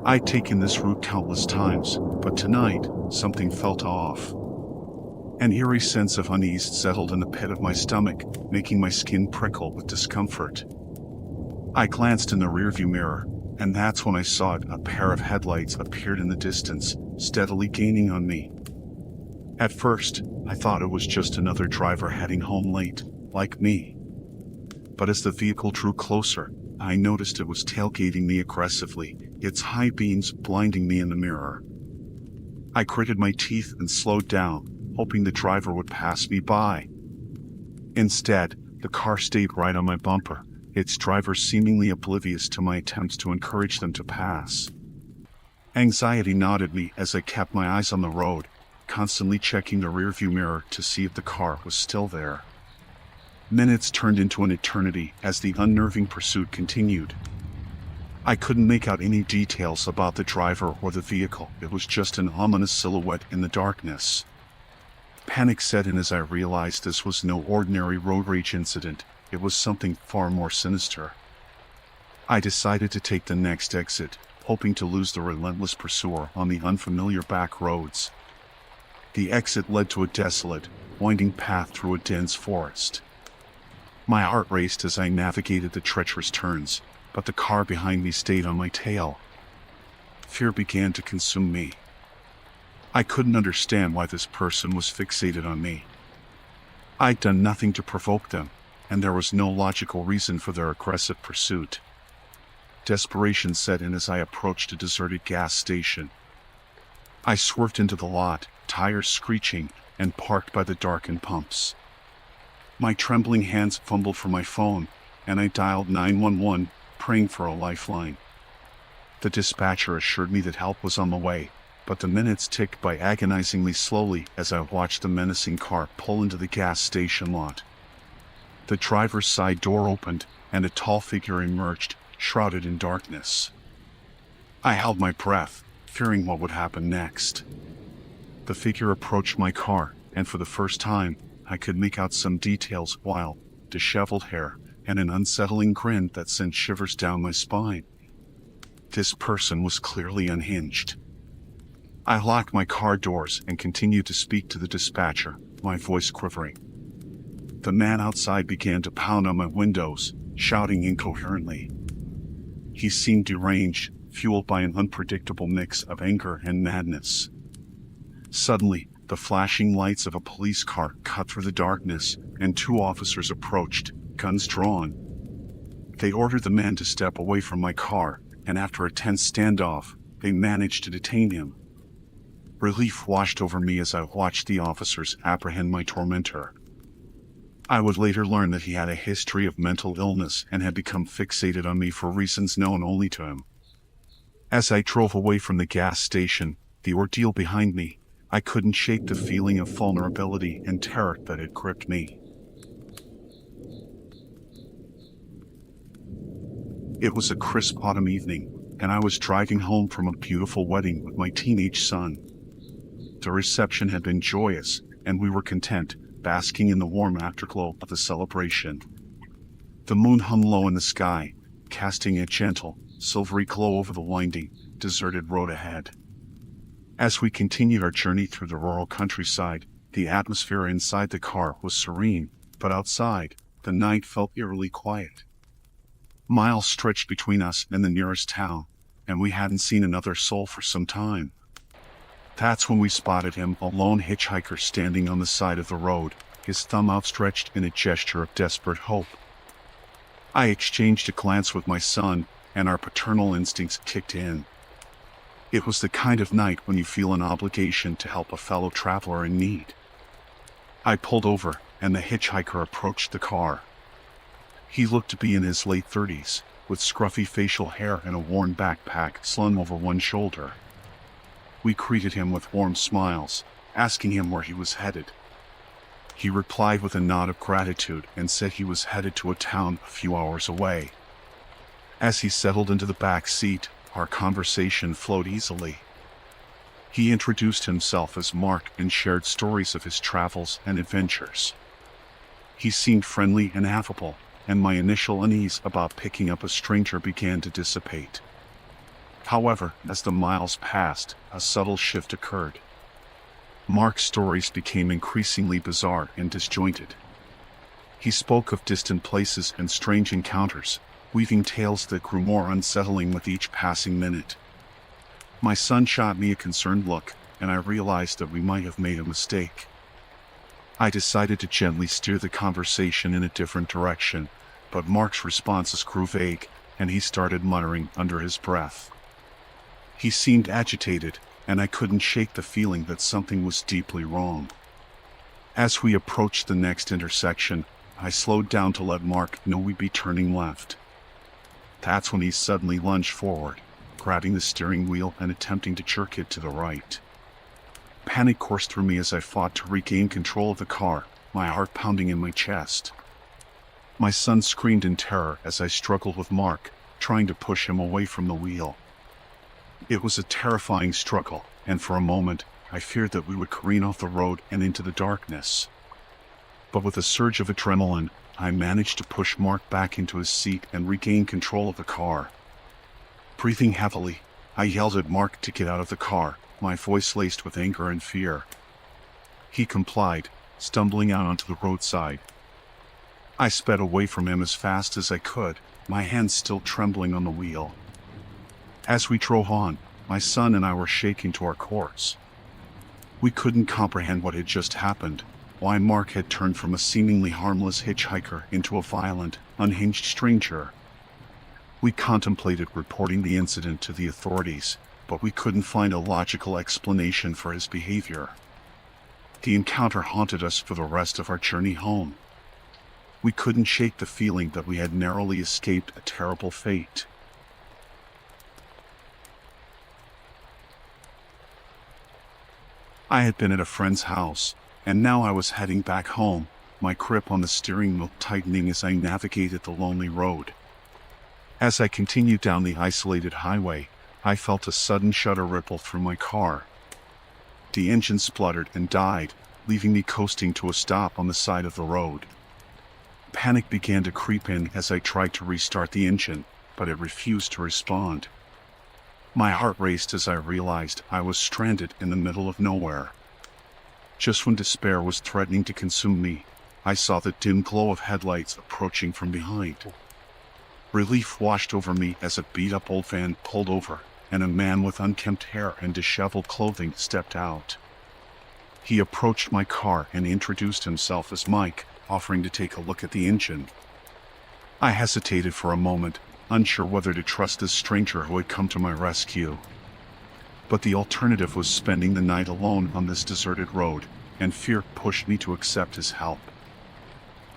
I'd taken this route countless times, but tonight, something felt off. An eerie sense of unease settled in the pit of my stomach, making my skin prickle with discomfort. I glanced in the rearview mirror, and that's when I saw it. A pair of headlights appeared in the distance, steadily gaining on me. At first, I thought it was just another driver heading home late, like me. But as the vehicle drew closer, I noticed it was tailgating me aggressively, its high beams blinding me in the mirror. I gritted my teeth and slowed down, hoping the driver would pass me by. Instead, the car stayed right on my bumper, its driver seemingly oblivious to my attempts to encourage them to pass. Anxiety gnawed at me as I kept my eyes on the road, constantly checking the rearview mirror to see if the car was still there. Minutes turned into an eternity as the unnerving pursuit continued. I couldn't make out any details about the driver or the vehicle. It was just an ominous silhouette in the darkness. Panic set in as I realized this was no ordinary road rage incident. It was something far more sinister. I decided to take the next exit, hoping to lose the relentless pursuer on the unfamiliar back roads. The exit led to a desolate, winding path through a dense forest. My heart raced as I navigated the treacherous turns, but the car behind me stayed on my tail. Fear began to consume me. I couldn't understand why this person was fixated on me. I'd done nothing to provoke them, and there was no logical reason for their aggressive pursuit. Desperation set in as I approached a deserted gas station. I swerved into the lot, tires screeching, and parked by the darkened pumps. My trembling hands fumbled for my phone, and I dialed 911, praying for a lifeline. The dispatcher assured me that help was on the way, but the minutes ticked by agonizingly slowly as I watched the menacing car pull into the gas station lot. The driver's side door opened, and a tall figure emerged, shrouded in darkness. I held my breath, fearing what would happen next. The figure approached my car, and for the first time, I could make out some details: wild, disheveled hair, and an unsettling grin that sent shivers down my spine. This person was clearly unhinged. I locked my car doors and continued to speak to the dispatcher, my voice quivering. The man outside began to pound on my windows, shouting incoherently. He seemed deranged, fueled by an unpredictable mix of anger and madness. Suddenly, the flashing lights of a police car cut through the darkness, and two officers approached, guns drawn. They ordered the man to step away from my car, and after a tense standoff, they managed to detain him. Relief washed over me as I watched the officers apprehend my tormentor. I would later learn that he had a history of mental illness and had become fixated on me for reasons known only to him. As I drove away from the gas station, the ordeal behind me, I couldn't shake the feeling of vulnerability and terror that had gripped me. It was a crisp autumn evening, and I was driving home from a beautiful wedding with my teenage son. The reception had been joyous, and we were content, basking in the warm afterglow of the celebration. The moon hung low in the sky, casting a gentle, silvery glow over the winding, deserted road ahead. As we continued our journey through the rural countryside, the atmosphere inside the car was serene, but outside, the night felt eerily quiet. Miles stretched between us and the nearest town, and we hadn't seen another soul for some time. That's when we spotted him, a lone hitchhiker standing on the side of the road, his thumb outstretched in a gesture of desperate hope. I exchanged a glance with my son, and our paternal instincts kicked in. It was the kind of night when you feel an obligation to help a fellow traveler in need. I pulled over, and the hitchhiker approached the car. He looked to be in his late 30s, with scruffy facial hair and a worn backpack slung over one shoulder. We greeted him with warm smiles, asking him where he was headed. He replied with a nod of gratitude and said he was headed to a town a few hours away. As he settled into the back seat, our conversation flowed easily. He introduced himself as Mark and shared stories of his travels and adventures. He seemed friendly and affable, and my initial unease about picking up a stranger began to dissipate. However, as the miles passed, a subtle shift occurred. Mark's stories became increasingly bizarre and disjointed. He spoke of distant places and strange encounters, weaving tales that grew more unsettling with each passing minute. My son shot me a concerned look, and I realized that we might have made a mistake. I decided to gently steer the conversation in a different direction, but Mark's responses grew vague, and he started muttering under his breath. He seemed agitated, and I couldn't shake the feeling that something was deeply wrong. As we approached the next intersection, I slowed down to let Mark know we'd be turning left. That's when he suddenly lunged forward, grabbing the steering wheel and attempting to jerk it to the right. Panic coursed through me as I fought to regain control of the car, my heart pounding in my chest. My son screamed in terror as I struggled with Mark, trying to push him away from the wheel. It was a terrifying struggle, and for a moment, I feared that we would careen off the road and into the darkness. But with a surge of adrenaline, I managed to push Mark back into his seat and regain control of the car. Breathing heavily, I yelled at Mark to get out of the car, my voice laced with anger and fear. He complied, stumbling out onto the roadside. I sped away from him as fast as I could, my hands still trembling on the wheel. As we drove on, my son and I were shaking to our cores. We couldn't comprehend what had just happened, why Mark had turned from a seemingly harmless hitchhiker into a violent, unhinged stranger. We contemplated reporting the incident to the authorities, but we couldn't find a logical explanation for his behavior. The encounter haunted us for the rest of our journey home. We couldn't shake the feeling that we had narrowly escaped a terrible fate. I had been at a friend's house, and now I was heading back home, my grip on the steering wheel tightening as I navigated the lonely road. As I continued down the isolated highway, I felt a sudden shudder ripple through my car. The engine spluttered and died, leaving me coasting to a stop on the side of the road. Panic began to creep in as I tried to restart the engine, but it refused to respond. My heart raced as I realized I was stranded in the middle of nowhere. Just when despair was threatening to consume me, I saw the dim glow of headlights approaching from behind. Relief washed over me as a beat-up old van pulled over, and a man with unkempt hair and disheveled clothing stepped out. He approached my car and introduced himself as Mike, offering to take a look at the engine. I hesitated for a moment, unsure whether to trust this stranger who had come to my rescue. But the alternative was spending the night alone on this deserted road, and fear pushed me to accept his help.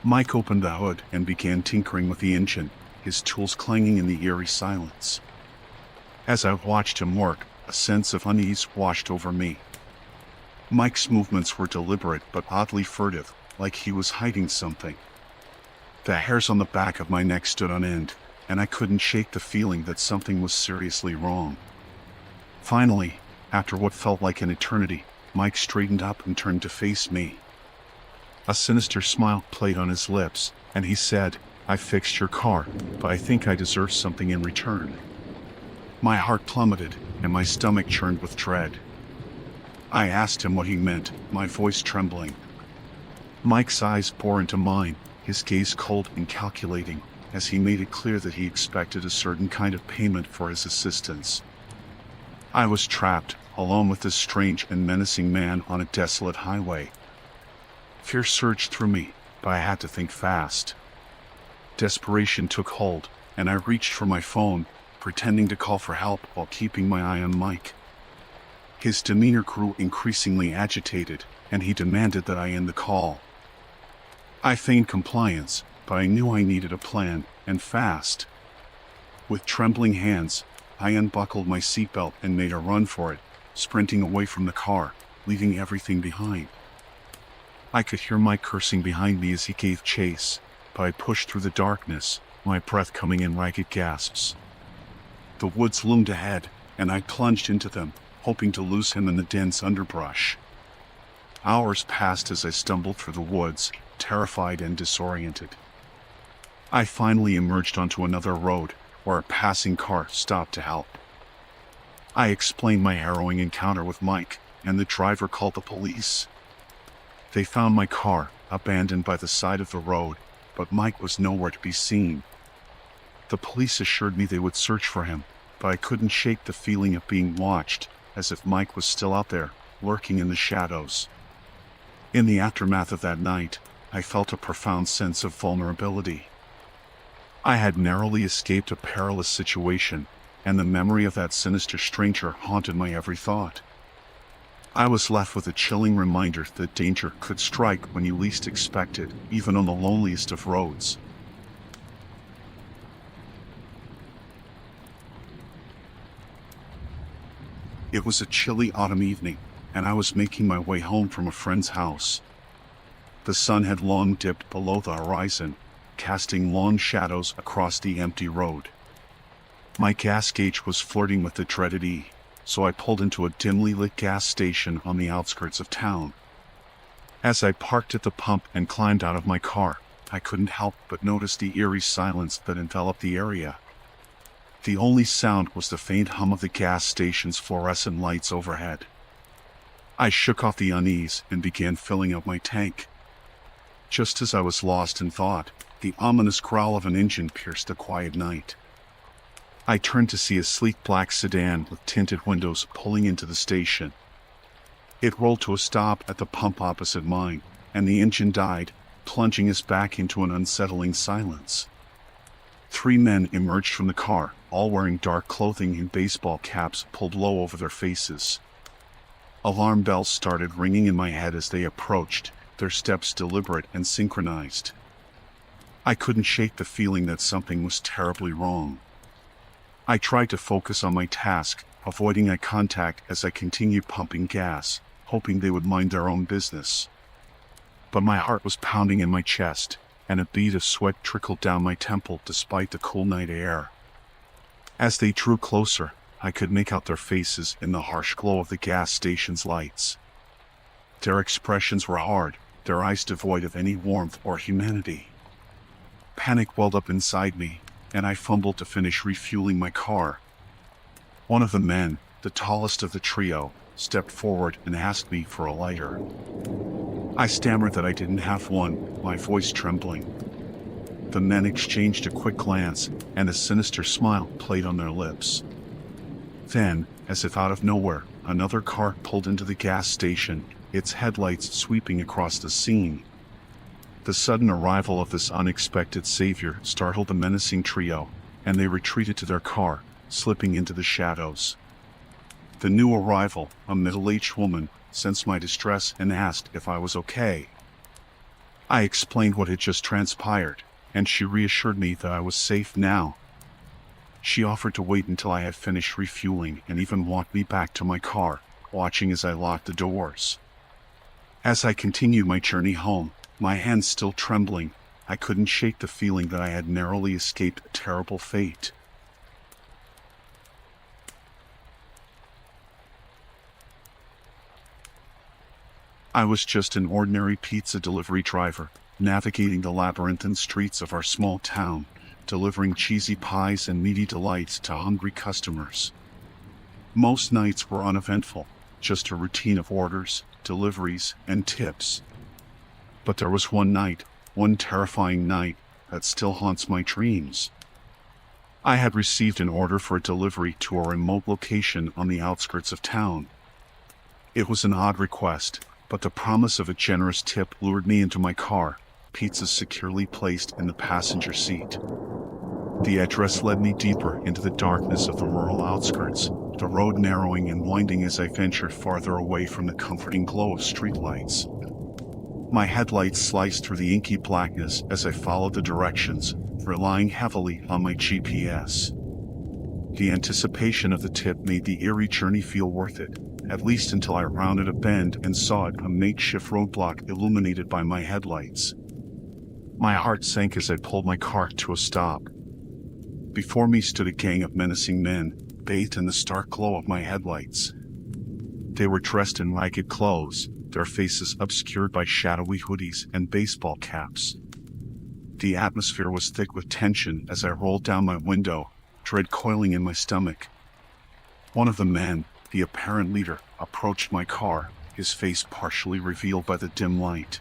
Mike opened the hood and began tinkering with the engine, his tools clanging in the eerie silence. As I watched him work, a sense of unease washed over me. Mike's movements were deliberate but oddly furtive, like he was hiding something. The hairs on the back of my neck stood on end, and I couldn't shake the feeling that something was seriously wrong. Finally, after what felt like an eternity, Mike straightened up and turned to face me. A sinister smile played on his lips, and he said, "I fixed your car, but I think I deserve something in return." My heart plummeted, and my stomach churned with dread. I asked him what he meant, my voice trembling. Mike's eyes bore into mine, his gaze cold and calculating, as he made it clear that he expected a certain kind of payment for his assistance. I was trapped, alone with this strange and menacing man on a desolate highway. Fear surged through me, but I had to think fast. Desperation took hold, and I reached for my phone, pretending to call for help while keeping my eye on Mike. His demeanor grew increasingly agitated, and he demanded that I end the call. I feigned compliance, but I knew I needed a plan, and fast. With trembling hands, I unbuckled my seatbelt and made a run for it, sprinting away from the car, leaving everything behind. I could hear Mike cursing behind me as he gave chase, but I pushed through the darkness, my breath coming in ragged gasps. The woods loomed ahead, and I plunged into them, hoping to lose him in the dense underbrush. Hours passed as I stumbled through the woods, terrified and disoriented. I finally emerged onto another road, where a passing car stopped to help. I explained my harrowing encounter with Mike, and the driver called the police. They found my car, abandoned by the side of the road, but Mike was nowhere to be seen. The police assured me they would search for him, but I couldn't shake the feeling of being watched, as if Mike was still out there, lurking in the shadows. In the aftermath of that night, I felt a profound sense of vulnerability. I had narrowly escaped a perilous situation, and the memory of that sinister stranger haunted my every thought. I was left with a chilling reminder that danger could strike when you least expect it, even on the loneliest of roads. It was a chilly autumn evening, and I was making my way home from a friend's house. The sun had long dipped below the horizon, casting long shadows across the empty road. My gas gauge was flirting with the dreaded E, so I pulled into a dimly lit gas station on the outskirts of town. As I parked at the pump and climbed out of my car, I couldn't help but notice the eerie silence that enveloped the area. The only sound was the faint hum of the gas station's fluorescent lights overhead. I shook off the unease and began filling up my tank. Just as I was lost in thought, the ominous growl of an engine pierced the quiet night. I turned to see a sleek black sedan with tinted windows pulling into the station. It rolled to a stop at the pump opposite mine, and the engine died, plunging us back into an unsettling silence. 3 men emerged from the car, all wearing dark clothing and baseball caps pulled low over their faces. Alarm bells started ringing in my head as they approached, their steps deliberate and synchronized. I couldn't shake the feeling that something was terribly wrong. I tried to focus on my task, avoiding eye contact as I continued pumping gas, hoping they would mind their own business. But my heart was pounding in my chest, and a bead of sweat trickled down my temple despite the cool night air. As they drew closer, I could make out their faces in the harsh glow of the gas station's lights. Their expressions were hard, their eyes devoid of any warmth or humanity. Panic welled up inside me, and I fumbled to finish refueling my car. One of the men, the tallest of the trio, stepped forward and asked me for a lighter. I stammered that I didn't have one, my voice trembling. The men exchanged a quick glance, and a sinister smile played on their lips. Then, as if out of nowhere, another car pulled into the gas station, its headlights sweeping across the scene. The sudden arrival of this unexpected savior startled the menacing trio, and they retreated to their car, slipping into the shadows. The new arrival, a middle-aged woman, sensed my distress and asked if I was okay. I explained what had just transpired, and she reassured me that I was safe now. She offered to wait until I had finished refueling and even walked me back to my car, watching as I locked the doors. As I continued my journey home, my hands still trembling, I couldn't shake the feeling that I had narrowly escaped a terrible fate. I was just an ordinary pizza delivery driver, navigating the labyrinthine streets of our small town, delivering cheesy pies and meaty delights to hungry customers. Most nights were uneventful, just a routine of orders, deliveries, and tips. But there was one night, one terrifying night, that still haunts my dreams. I had received an order for a delivery to a remote location on the outskirts of town. It was an odd request, but the promise of a generous tip lured me into my car, pizzas securely placed in the passenger seat. The address led me deeper into the darkness of the rural outskirts, the road narrowing and winding as I ventured farther away from the comforting glow of streetlights. My headlights sliced through the inky blackness as I followed the directions, relying heavily on my GPS. The anticipation of the tip made the eerie journey feel worth it, at least until I rounded a bend and saw it, a makeshift roadblock illuminated by my headlights. My heart sank as I pulled my car to a stop. Before me stood a gang of menacing men, bathed in the stark glow of my headlights. They were dressed in ragged clothes, their faces obscured by shadowy hoodies and baseball caps. The atmosphere was thick with tension as I rolled down my window, dread coiling in my stomach. One of the men, the apparent leader, approached my car, his face partially revealed by the dim light.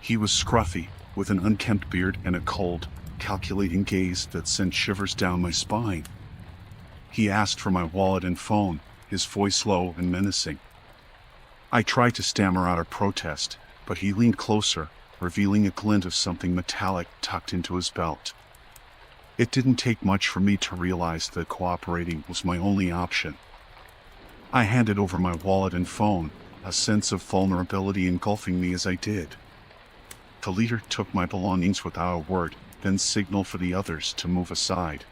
He was scruffy, with an unkempt beard and a cold, calculating gaze that sent shivers down my spine. He asked for my wallet and phone, his voice low and menacing. I tried to stammer out a protest, but he leaned closer, revealing a glint of something metallic tucked into his belt. It didn't take much for me to realize that cooperating was my only option. I handed over my wallet and phone, a sense of vulnerability engulfing me as I did. The leader took my belongings without a word, then signaled for the others to move aside.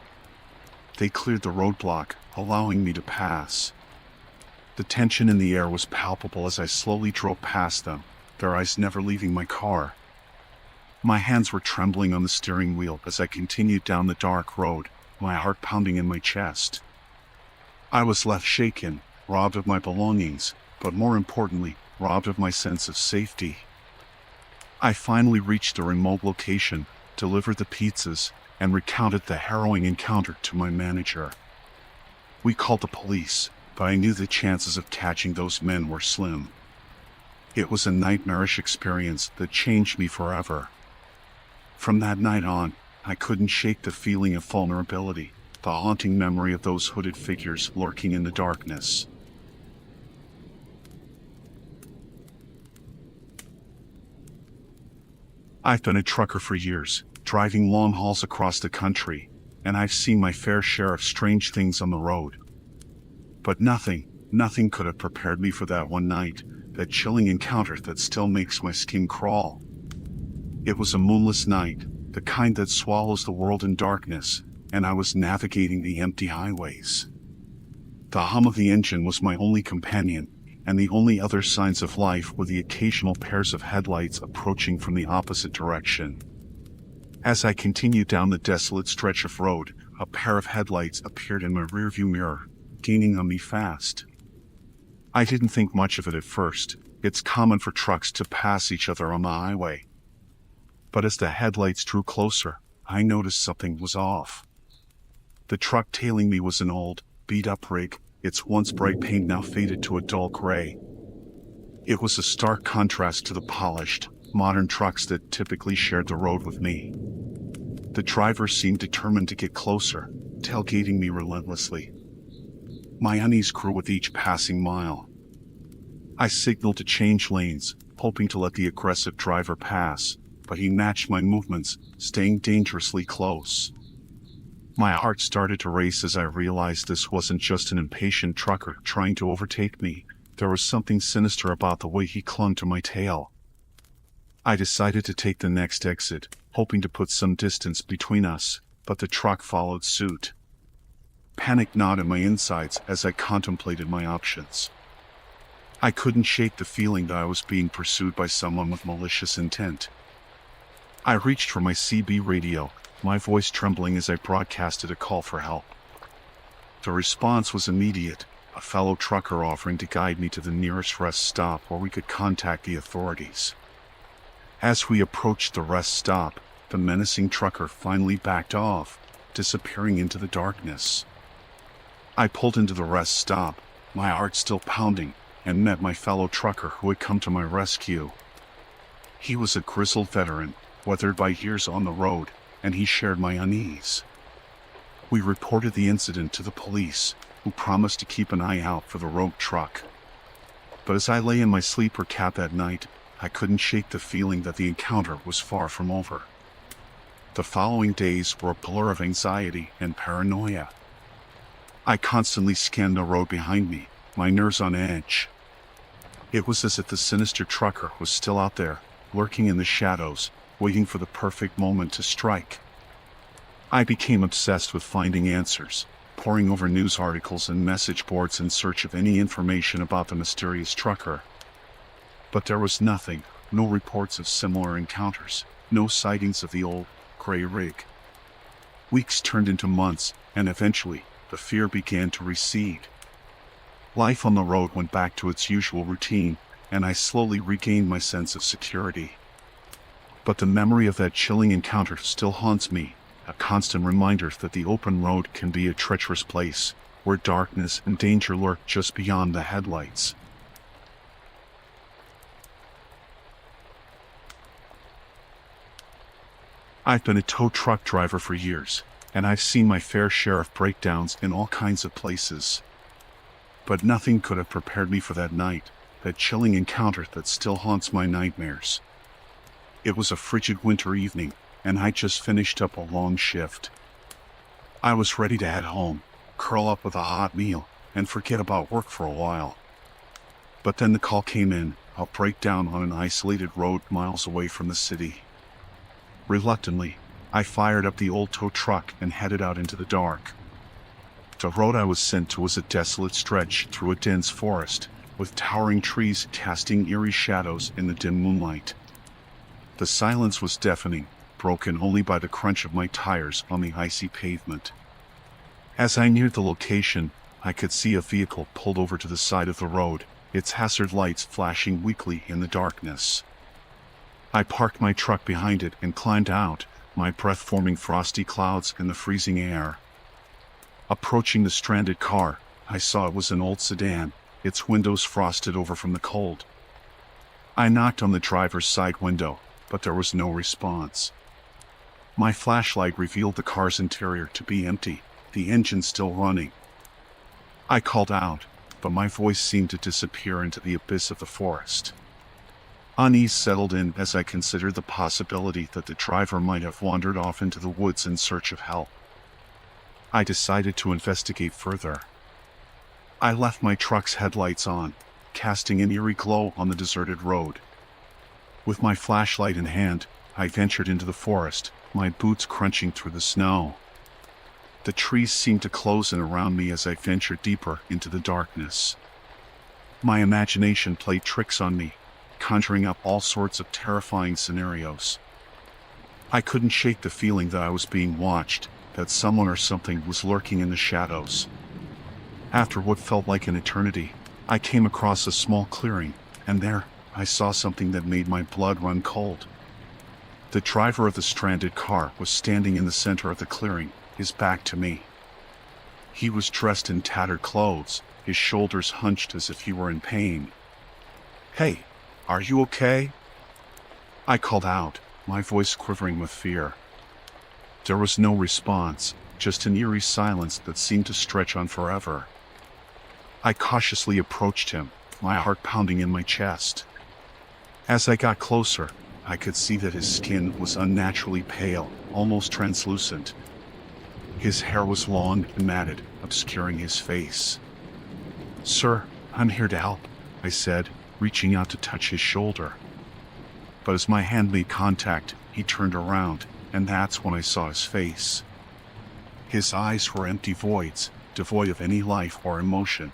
They cleared the roadblock, allowing me to pass. The tension in the air was palpable as I slowly drove past them, their eyes never leaving my car. My hands were trembling on the steering wheel as I continued down the dark road, my heart pounding in my chest. I was left shaken, robbed of my belongings, but more importantly, robbed of my sense of safety. I finally reached a remote location, delivered the pizzas, and recounted the harrowing encounter to my manager. We called the police, but I knew the chances of catching those men were slim. It was a nightmarish experience that changed me forever. From that night on, I couldn't shake the feeling of vulnerability, the haunting memory of those hooded figures lurking in the darkness. I've been a trucker for years, driving long hauls across the country, and I've seen my fair share of strange things on the road. But nothing could have prepared me for that one night, that chilling encounter that still makes my skin crawl. It was a moonless night, the kind that swallows the world in darkness, and I was navigating the empty highways. The hum of the engine was my only companion, and the only other signs of life were the occasional pairs of headlights approaching from the opposite direction. As I continued down the desolate stretch of road, a pair of headlights appeared in my rearview mirror, gaining on me fast. I didn't think much of it at first. It's common for trucks to pass each other on the highway. But as the headlights drew closer, I noticed something was off. The truck tailing me was an old, beat-up rig, its once bright paint now faded to a dull gray. It was a stark contrast to the polished, modern trucks that typically shared the road with me. The driver seemed determined to get closer, tailgating me relentlessly. My unease grew with each passing mile. I signaled to change lanes, hoping to let the aggressive driver pass, but he matched my movements, staying dangerously close. My heart started to race as I realized this wasn't just an impatient trucker trying to overtake me. There was something sinister about the way he clung to my tail. I decided to take the next exit, hoping to put some distance between us, but the truck followed suit. Panic gnawed at my insides as I contemplated my options. I couldn't shake the feeling that I was being pursued by someone with malicious intent. I reached for my CB radio, my voice trembling as I broadcasted a call for help. The response was immediate, a fellow trucker offering to guide me to the nearest rest stop where we could contact the authorities. As we approached the rest stop, the menacing trucker finally backed off, disappearing into the darkness. I pulled into the rest stop, my heart still pounding, and met my fellow trucker who had come to my rescue. He was a grizzled veteran, weathered by years on the road, and he shared my unease. We reported the incident to the police, who promised to keep an eye out for the rogue truck. But as I lay in my sleeper cab that night, I couldn't shake the feeling that the encounter was far from over. The following days were a blur of anxiety and paranoia. I constantly scanned the road behind me, my nerves on edge. It was as if the sinister trucker was still out there, lurking in the shadows, waiting for the perfect moment to strike. I became obsessed with finding answers, poring over news articles and message boards in search of any information about the mysterious trucker. But there was nothing, no reports of similar encounters, no sightings of the old, gray rig. Weeks turned into months, and eventually, the fear began to recede. Life on the road went back to its usual routine, and I slowly regained my sense of security. But the memory of that chilling encounter still haunts me, a constant reminder that the open road can be a treacherous place, where darkness and danger lurked just beyond the headlights. I've been a tow truck driver for years, and I've seen my fair share of breakdowns in all kinds of places. But nothing could have prepared me for that night, that chilling encounter that still haunts my nightmares. It was a frigid winter evening, and I just finished up a long shift. I was ready to head home, curl up with a hot meal, and forget about work for a while. But then the call came in, a breakdown on an isolated road miles away from the city. Reluctantly, I fired up the old tow truck and headed out into the dark. The road I was sent to was a desolate stretch through a dense forest, with towering trees casting eerie shadows in the dim moonlight. The silence was deafening, broken only by the crunch of my tires on the icy pavement. As I neared the location, I could see a vehicle pulled over to the side of the road, its hazard lights flashing weakly in the darkness. I parked my truck behind it and climbed out, my breath forming frosty clouds in the freezing air. Approaching the stranded car, I saw it was an old sedan, its windows frosted over from the cold. I knocked on the driver's side window, but there was no response. My flashlight revealed the car's interior to be empty, the engine still running. I called out, but my voice seemed to disappear into the abyss of the forest. Unease settled in as I considered the possibility that the driver might have wandered off into the woods in search of help. I decided to investigate further. I left my truck's headlights on, casting an eerie glow on the deserted road. With my flashlight in hand, I ventured into the forest, my boots crunching through the snow. The trees seemed to close in around me as I ventured deeper into the darkness. My imagination played tricks on me, conjuring up all sorts of terrifying scenarios. I couldn't shake the feeling that I was being watched, that someone or something was lurking in the shadows. After what felt like an eternity, I came across a small clearing, and there, I saw something that made my blood run cold. The driver of the stranded car was standing in the center of the clearing, his back to me. He was dressed in tattered clothes, his shoulders hunched as if he were in pain. "Hey, are you okay?" I called out, my voice quivering with fear. There was no response, just an eerie silence that seemed to stretch on forever. I cautiously approached him, my heart pounding in my chest. As I got closer, I could see that his skin was unnaturally pale, almost translucent. His hair was long and matted, obscuring his face. "Sir, I'm here to help," I said, reaching out to touch his shoulder. But as my hand made contact, he turned around, and that's when I saw his face. His eyes were empty voids, devoid of any life or emotion.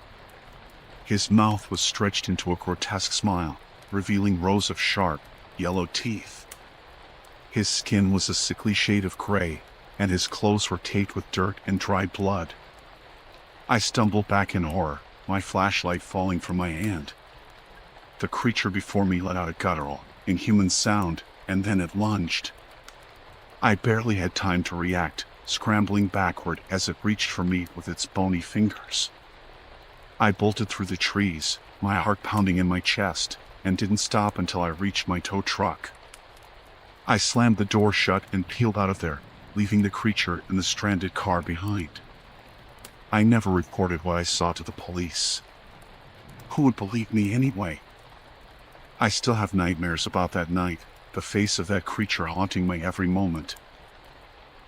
His mouth was stretched into a grotesque smile, revealing rows of sharp, yellow teeth. His skin was a sickly shade of gray, and his clothes were caked with dirt and dried blood. I stumbled back in horror, my flashlight falling from my hand. The creature before me let out a guttural, inhuman sound, and then it lunged. I barely had time to react, scrambling backward as it reached for me with its bony fingers. I bolted through the trees, my heart pounding in my chest, and didn't stop until I reached my tow truck. I slammed the door shut and peeled out of there, leaving the creature in the stranded car behind. I never reported what I saw to the police. Who would believe me anyway? I still have nightmares about that night, the face of that creature haunting my every moment.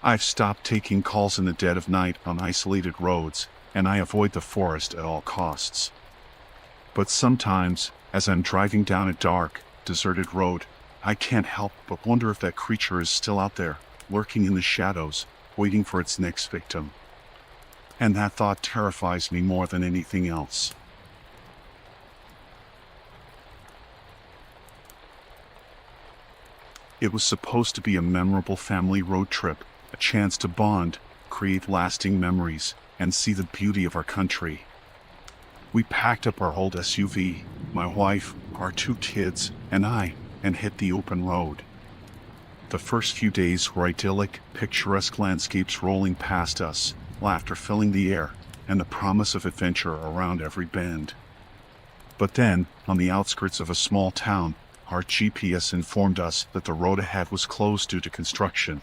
I've stopped taking calls in the dead of night on isolated roads, and I avoid the forest at all costs. But sometimes, as I'm driving down a dark, deserted road, I can't help but wonder if that creature is still out there, lurking in the shadows, waiting for its next victim. And that thought terrifies me more than anything else. It was supposed to be a memorable family road trip, a chance to bond, create lasting memories, and see the beauty of our country. We packed up our old SUV, my wife, our 2 kids, and I, and hit the open road. The first few days were idyllic, picturesque landscapes rolling past us, laughter filling the air, and the promise of adventure around every bend. But then, on the outskirts of a small town, our GPS informed us that the road ahead was closed due to construction.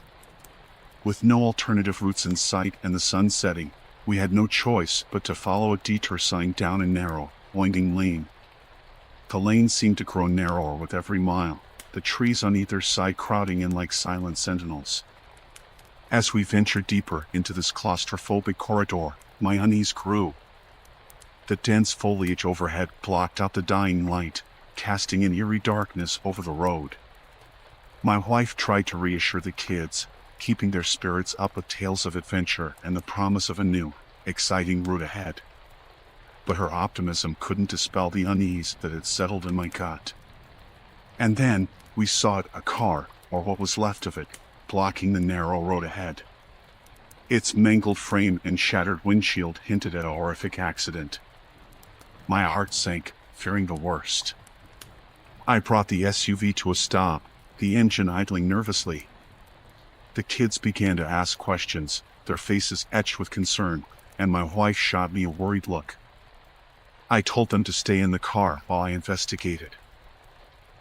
With no alternative routes in sight and the sun setting, we had no choice but to follow a detour sign down a narrow, winding lane. The lane seemed to grow narrower with every mile, the trees on either side crowding in like silent sentinels. As we ventured deeper into this claustrophobic corridor, my unease grew. The dense foliage overhead blocked out the dying light, casting an eerie darkness over the road. My wife tried to reassure the kids, keeping their spirits up with tales of adventure and the promise of a new, exciting route ahead. But her optimism couldn't dispel the unease that had settled in my gut. And then, we saw a car, or what was left of it, blocking the narrow road ahead. Its mangled frame and shattered windshield hinted at a horrific accident. My heart sank, fearing the worst. I brought the SUV to a stop, the engine idling nervously. The kids began to ask questions, their faces etched with concern, and my wife shot me a worried look. I told them to stay in the car while I investigated.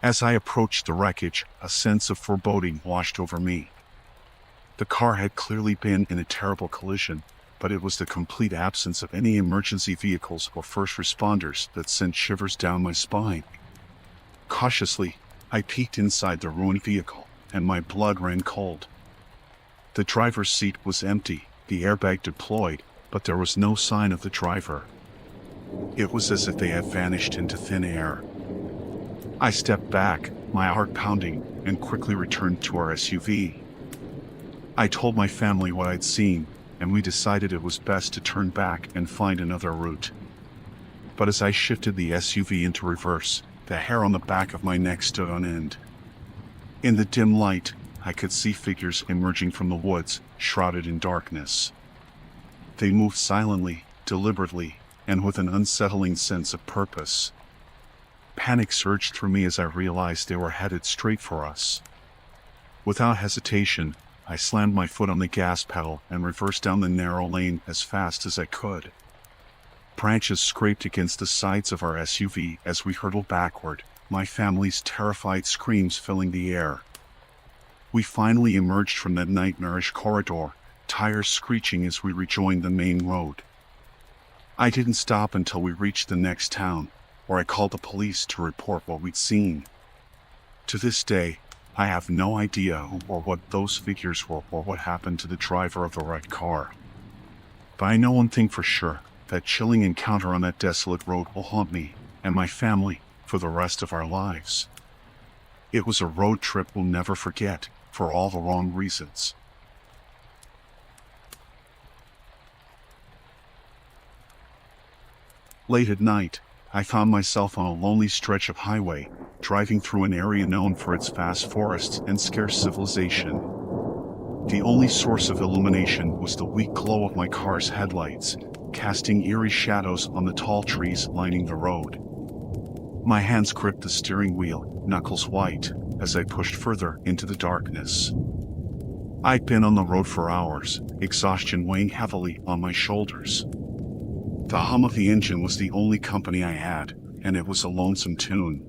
As I approached the wreckage, a sense of foreboding washed over me. The car had clearly been in a terrible collision, but it was the complete absence of any emergency vehicles or first responders that sent shivers down my spine. Cautiously, I peeked inside the ruined vehicle, and my blood ran cold. The driver's seat was empty, the airbag deployed, but there was no sign of the driver. It was as if they had vanished into thin air. I stepped back, my heart pounding, and quickly returned to our SUV. I told my family what I'd seen, and we decided it was best to turn back and find another route. But as I shifted the SUV into reverse, the hair on the back of my neck stood on end. In the dim light, I could see figures emerging from the woods, shrouded in darkness. They moved silently, deliberately, and with an unsettling sense of purpose. Panic surged through me as I realized they were headed straight for us. Without hesitation, I slammed my foot on the gas pedal and reversed down the narrow lane as fast as I could. Branches scraped against the sides of our SUV as we hurtled backward, my family's terrified screams filling the air. We finally emerged from that nightmarish corridor, tires screeching as we rejoined the main road. I didn't stop until we reached the next town, where I called the police to report what we'd seen. To this day, I have no idea who or what those figures were or what happened to the driver of the wrecked car. But I know one thing for sure, that chilling encounter on that desolate road will haunt me and my family for the rest of our lives. It was a road trip we'll never forget, for all the wrong reasons. Late at night, I found myself on a lonely stretch of highway, driving through an area known for its vast forests and scarce civilization. The only source of illumination was the weak glow of my car's headlights, casting eerie shadows on the tall trees lining the road. My hands gripped the steering wheel, knuckles white, as I pushed further into the darkness. I'd been on the road for hours, exhaustion weighing heavily on my shoulders. The hum of the engine was the only company I had, and it was a lonesome tune.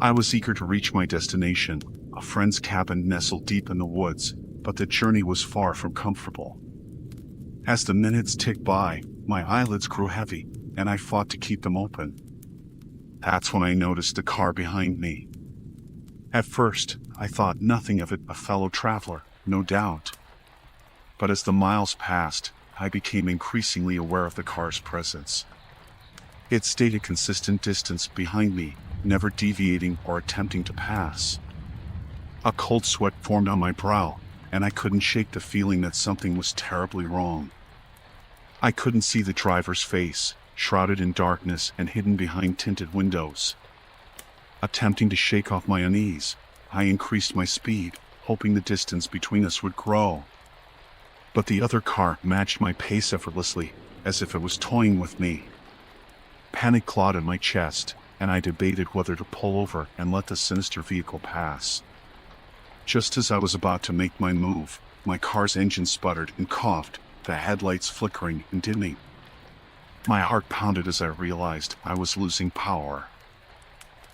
I was eager to reach my destination, a friend's cabin nestled deep in the woods, but the journey was far from comfortable. As the minutes ticked by, my eyelids grew heavy, and I fought to keep them open. That's when I noticed the car behind me. At first, I thought nothing of it, a fellow traveler, no doubt. But as the miles passed, I became increasingly aware of the car's presence. It stayed a consistent distance behind me, never deviating or attempting to pass. A cold sweat formed on my brow, and I couldn't shake the feeling that something was terribly wrong. I couldn't see the driver's face, shrouded in darkness and hidden behind tinted windows. Attempting to shake off my unease, I increased my speed, hoping the distance between us would grow. But the other car matched my pace effortlessly, as if it was toying with me. Panic clawed in my chest, and I debated whether to pull over and let the sinister vehicle pass. Just as I was about to make my move, my car's engine sputtered and coughed, the headlights flickering and dimming, My heart pounded as I realized I was losing power.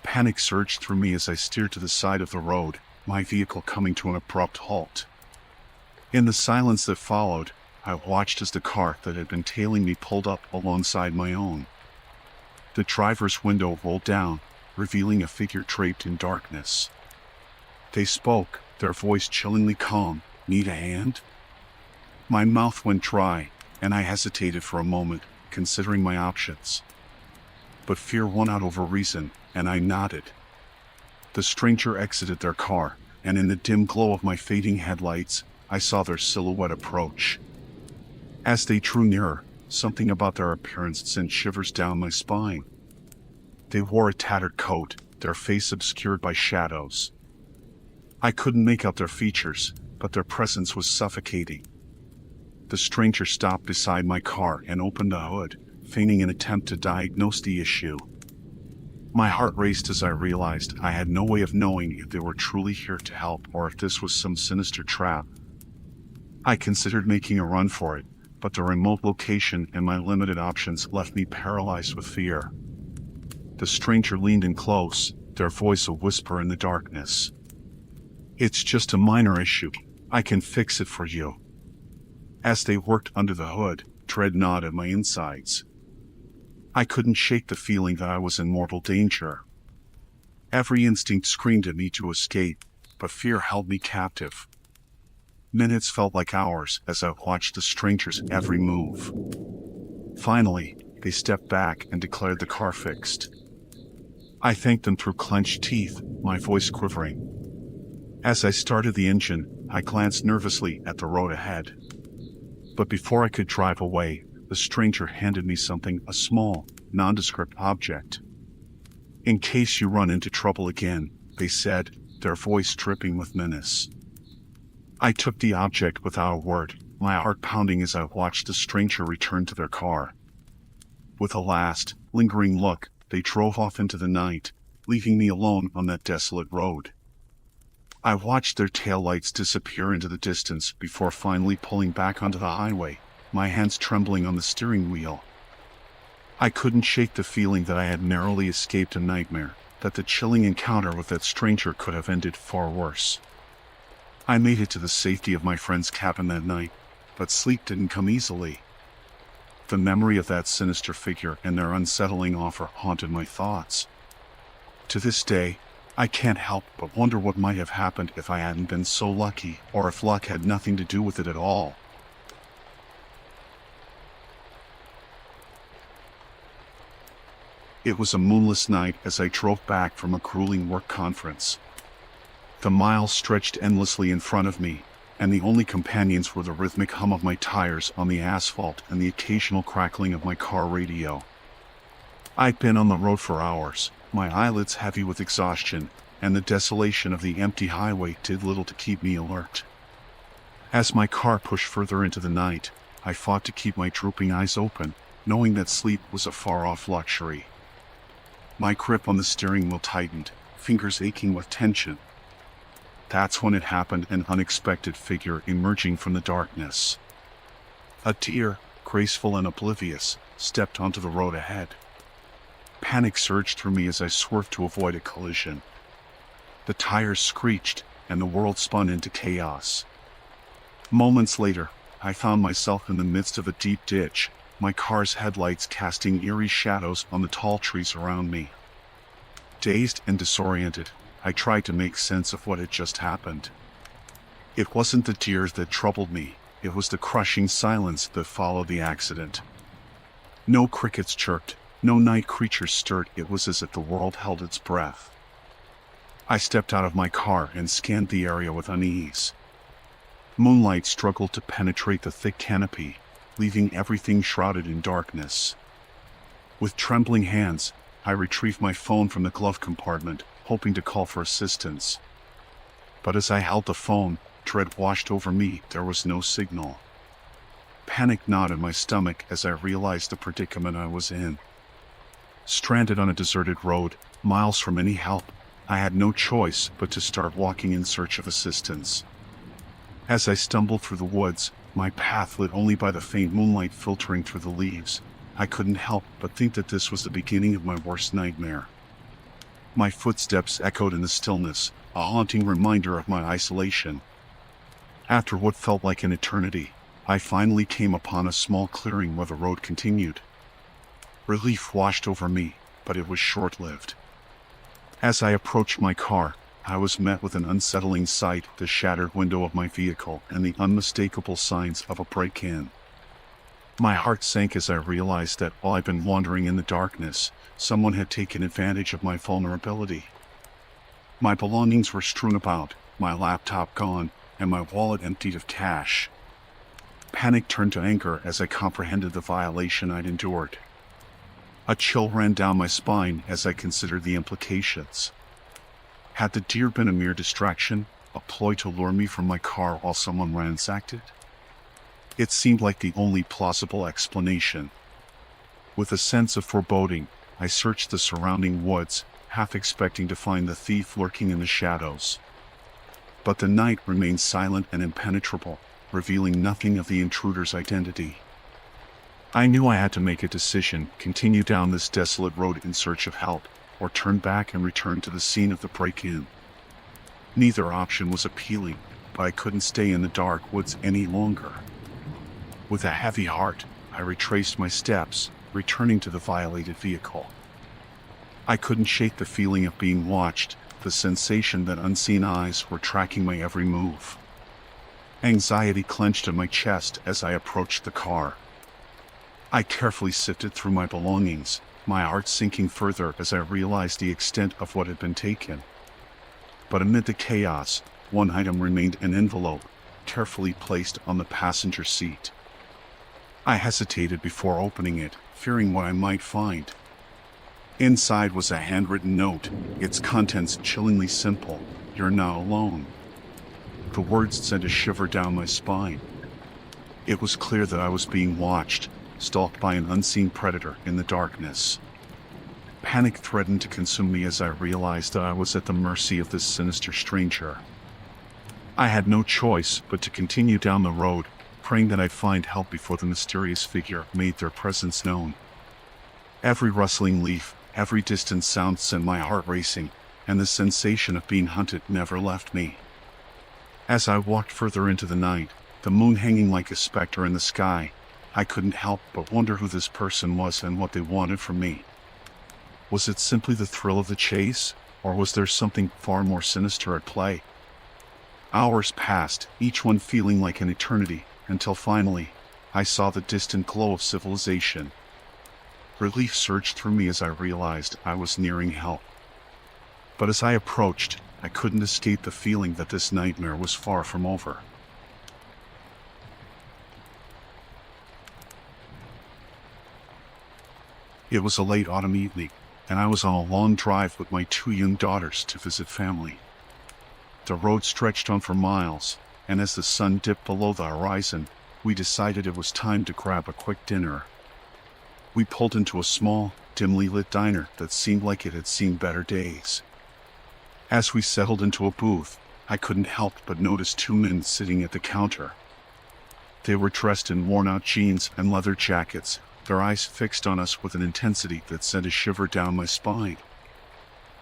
Panic surged through me as I steered to the side of the road, my vehicle coming to an abrupt halt. In the silence that followed, I watched as the car that had been tailing me pulled up alongside my own. The driver's window rolled down, revealing a figure draped in darkness. They spoke, their voice chillingly calm. "Need a hand?" My mouth went dry, and I hesitated for a moment, considering my options. But fear won out over reason, and I nodded. The stranger exited their car, and in the dim glow of my fading headlights, I saw their silhouette approach. As they drew nearer, something about their appearance sent shivers down my spine. They wore a tattered coat, their face obscured by shadows. I couldn't make out their features, but their presence was suffocating. The stranger stopped beside my car and opened the hood, feigning an attempt to diagnose the issue. My heart raced as I realized I had no way of knowing if they were truly here to help or if this was some sinister trap. I considered making a run for it, but the remote location and my limited options left me paralyzed with fear. The stranger leaned in close, their voice a whisper in the darkness. "It's just a minor issue. I can fix it for you." As they worked under the hood, dread gnawed at my insides. I couldn't shake the feeling that I was in mortal danger. Every instinct screamed at me to escape, but fear held me captive. Minutes felt like hours as I watched the stranger's every move. Finally, they stepped back and declared the car fixed. I thanked them through clenched teeth, my voice quivering. As I started the engine, I glanced nervously at the road ahead. But before I could drive away, the stranger handed me something, a small, nondescript object. "In case you run into trouble again," they said, their voice dripping with menace. I took the object without a word, my heart pounding as I watched the stranger return to their car. With a last, lingering look, they drove off into the night, leaving me alone on that desolate road. I watched their taillights disappear into the distance before finally pulling back onto the highway, my hands trembling on the steering wheel. I couldn't shake the feeling that I had narrowly escaped a nightmare, that the chilling encounter with that stranger could have ended far worse. I made it to the safety of my friend's cabin that night, but sleep didn't come easily. The memory of that sinister figure and their unsettling offer haunted my thoughts. To this day, I can't help but wonder what might have happened if I hadn't been so lucky, or if luck had nothing to do with it at all. It was a moonless night as I drove back from a grueling work conference. The miles stretched endlessly in front of me, and the only companions were the rhythmic hum of my tires on the asphalt and the occasional crackling of my car radio. I'd been on the road for hours, my eyelids heavy with exhaustion, and the desolation of the empty highway did little to keep me alert. As my car pushed further into the night, I fought to keep my drooping eyes open, knowing that sleep was a far-off luxury. My grip on the steering wheel tightened, fingers aching with tension. That's when it happened, an unexpected figure emerging from the darkness. A deer, graceful and oblivious, stepped onto the road ahead. Panic surged through me as I swerved to avoid a collision. The tires screeched, and the world spun into chaos. Moments later, I found myself in the midst of a deep ditch, my car's headlights casting eerie shadows on the tall trees around me. Dazed and disoriented, I tried to make sense of what had just happened. It wasn't the deer that troubled me, it was the crushing silence that followed the accident. No crickets chirped, no night creatures stirred, it was as if the world held its breath. I stepped out of my car and scanned the area with unease. Moonlight struggled to penetrate the thick canopy, leaving everything shrouded in darkness. With trembling hands, I retrieved my phone from the glove compartment, hoping to call for assistance. But as I held the phone, dread washed over me, there was no signal. Panic gnawed at my stomach as I realized the predicament I was in. Stranded on a deserted road, miles from any help, I had no choice but to start walking in search of assistance. As I stumbled through the woods, my path lit only by the faint moonlight filtering through the leaves, I couldn't help but think that this was the beginning of my worst nightmare. My footsteps echoed in the stillness, a haunting reminder of my isolation. After what felt like an eternity, I finally came upon a small clearing where the road continued. Relief washed over me, but it was short-lived. As I approached my car, I was met with an unsettling sight: the shattered window of my vehicle and the unmistakable signs of a break-in. My heart sank as I realized that while I'd been wandering in the darkness, someone had taken advantage of my vulnerability. My belongings were strewn about, my laptop gone, and my wallet emptied of cash. Panic turned to anger as I comprehended the violation I'd endured. A chill ran down my spine as I considered the implications. Had the deer been a mere distraction, a ploy to lure me from my car while someone ransacked it? It seemed like the only plausible explanation. With a sense of foreboding, I searched the surrounding woods, half expecting to find the thief lurking in the shadows. But the night remained silent and impenetrable, revealing nothing of the intruder's identity. I knew I had to make a decision: continue down this desolate road in search of help, or turn back and return to the scene of the break-in. Neither option was appealing, but I couldn't stay in the dark woods any longer. With a heavy heart, I retraced my steps, returning to the violated vehicle. I couldn't shake the feeling of being watched, the sensation that unseen eyes were tracking my every move. Anxiety clenched in my chest as I approached the car. I carefully sifted through my belongings, my heart sinking further as I realized the extent of what had been taken. But amid the chaos, one item remained: an envelope, carefully placed on the passenger seat. I hesitated before opening it, fearing what I might find. Inside was a handwritten note, its contents chillingly simple: "You're not alone." The words sent a shiver down my spine. It was clear that I was being watched, stalked by an unseen predator in the darkness. Panic threatened to consume me as I realized that I was at the mercy of this sinister stranger. I had no choice but to continue down the road, praying that I'd find help before the mysterious figure made their presence known. Every rustling leaf, every distant sound sent my heart racing, and the sensation of being hunted never left me. As I walked further into the night, the moon hanging like a specter in the sky, I couldn't help but wonder who this person was and what they wanted from me. Was it simply the thrill of the chase, or was there something far more sinister at play? Hours passed, each one feeling like an eternity, until finally, I saw the distant glow of civilization. Relief surged through me as I realized I was nearing help. But as I approached, I couldn't escape the feeling that this nightmare was far from over. It was a late autumn evening, and I was on a long drive with my 2 young daughters to visit family. The road stretched on for miles, and as the sun dipped below the horizon, we decided it was time to grab a quick dinner. We pulled into a small, dimly lit diner that seemed like it had seen better days. As we settled into a booth, I couldn't help but notice 2 men sitting at the counter. They were dressed in worn-out jeans and leather jackets, their eyes fixed on us with an intensity that sent a shiver down my spine.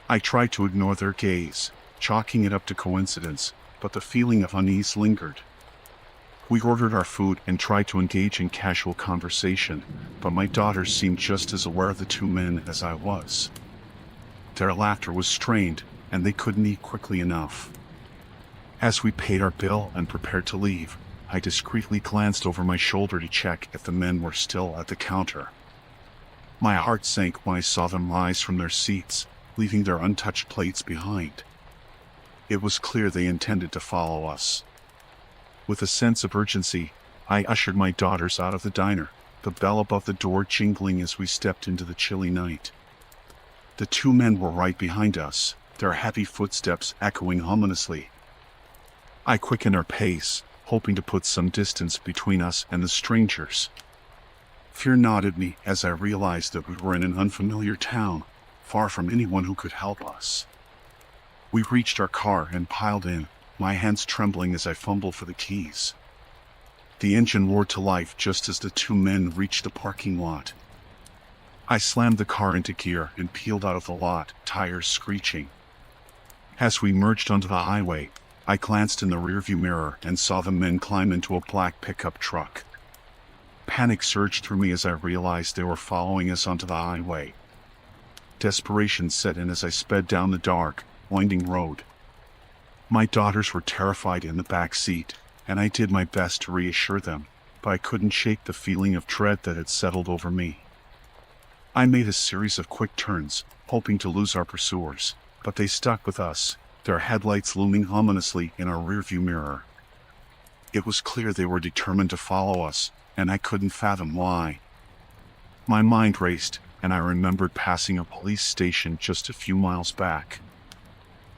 I tried to ignore their gaze, chalking it up to coincidence, but the feeling of unease lingered. We ordered our food and tried to engage in casual conversation, but my daughters seemed just as aware of the 2 men as I was. Their laughter was strained, and they couldn't eat quickly enough. As we paid our bill and prepared to leave, I discreetly glanced over my shoulder to check if the men were still at the counter. My heart sank when I saw them rise from their seats, leaving their untouched plates behind. It was clear they intended to follow us. With a sense of urgency, I ushered my daughters out of the diner, the bell above the door jingling as we stepped into the chilly night. The 2 men were right behind us, their heavy footsteps echoing ominously. I quickened our pace, hoping to put some distance between us and the strangers. Fear knotted me as I realized that we were in an unfamiliar town, far from anyone who could help us. We reached our car and piled in, my hands trembling as I fumbled for the keys. The engine roared to life just as the 2 men reached the parking lot. I slammed the car into gear and peeled out of the lot, tires screeching. As we merged onto the highway, I glanced in the rearview mirror and saw the men climb into a black pickup truck. Panic surged through me as I realized they were following us onto the highway. Desperation set in as I sped down the dark, winding road. My daughters were terrified in the back seat, and I did my best to reassure them, but I couldn't shake the feeling of dread that had settled over me. I made a series of quick turns, hoping to lose our pursuers, but they stuck with us, their headlights looming ominously in our rearview mirror. It was clear they were determined to follow us, and I couldn't fathom why. My mind raced, and I remembered passing a police station just a few miles back.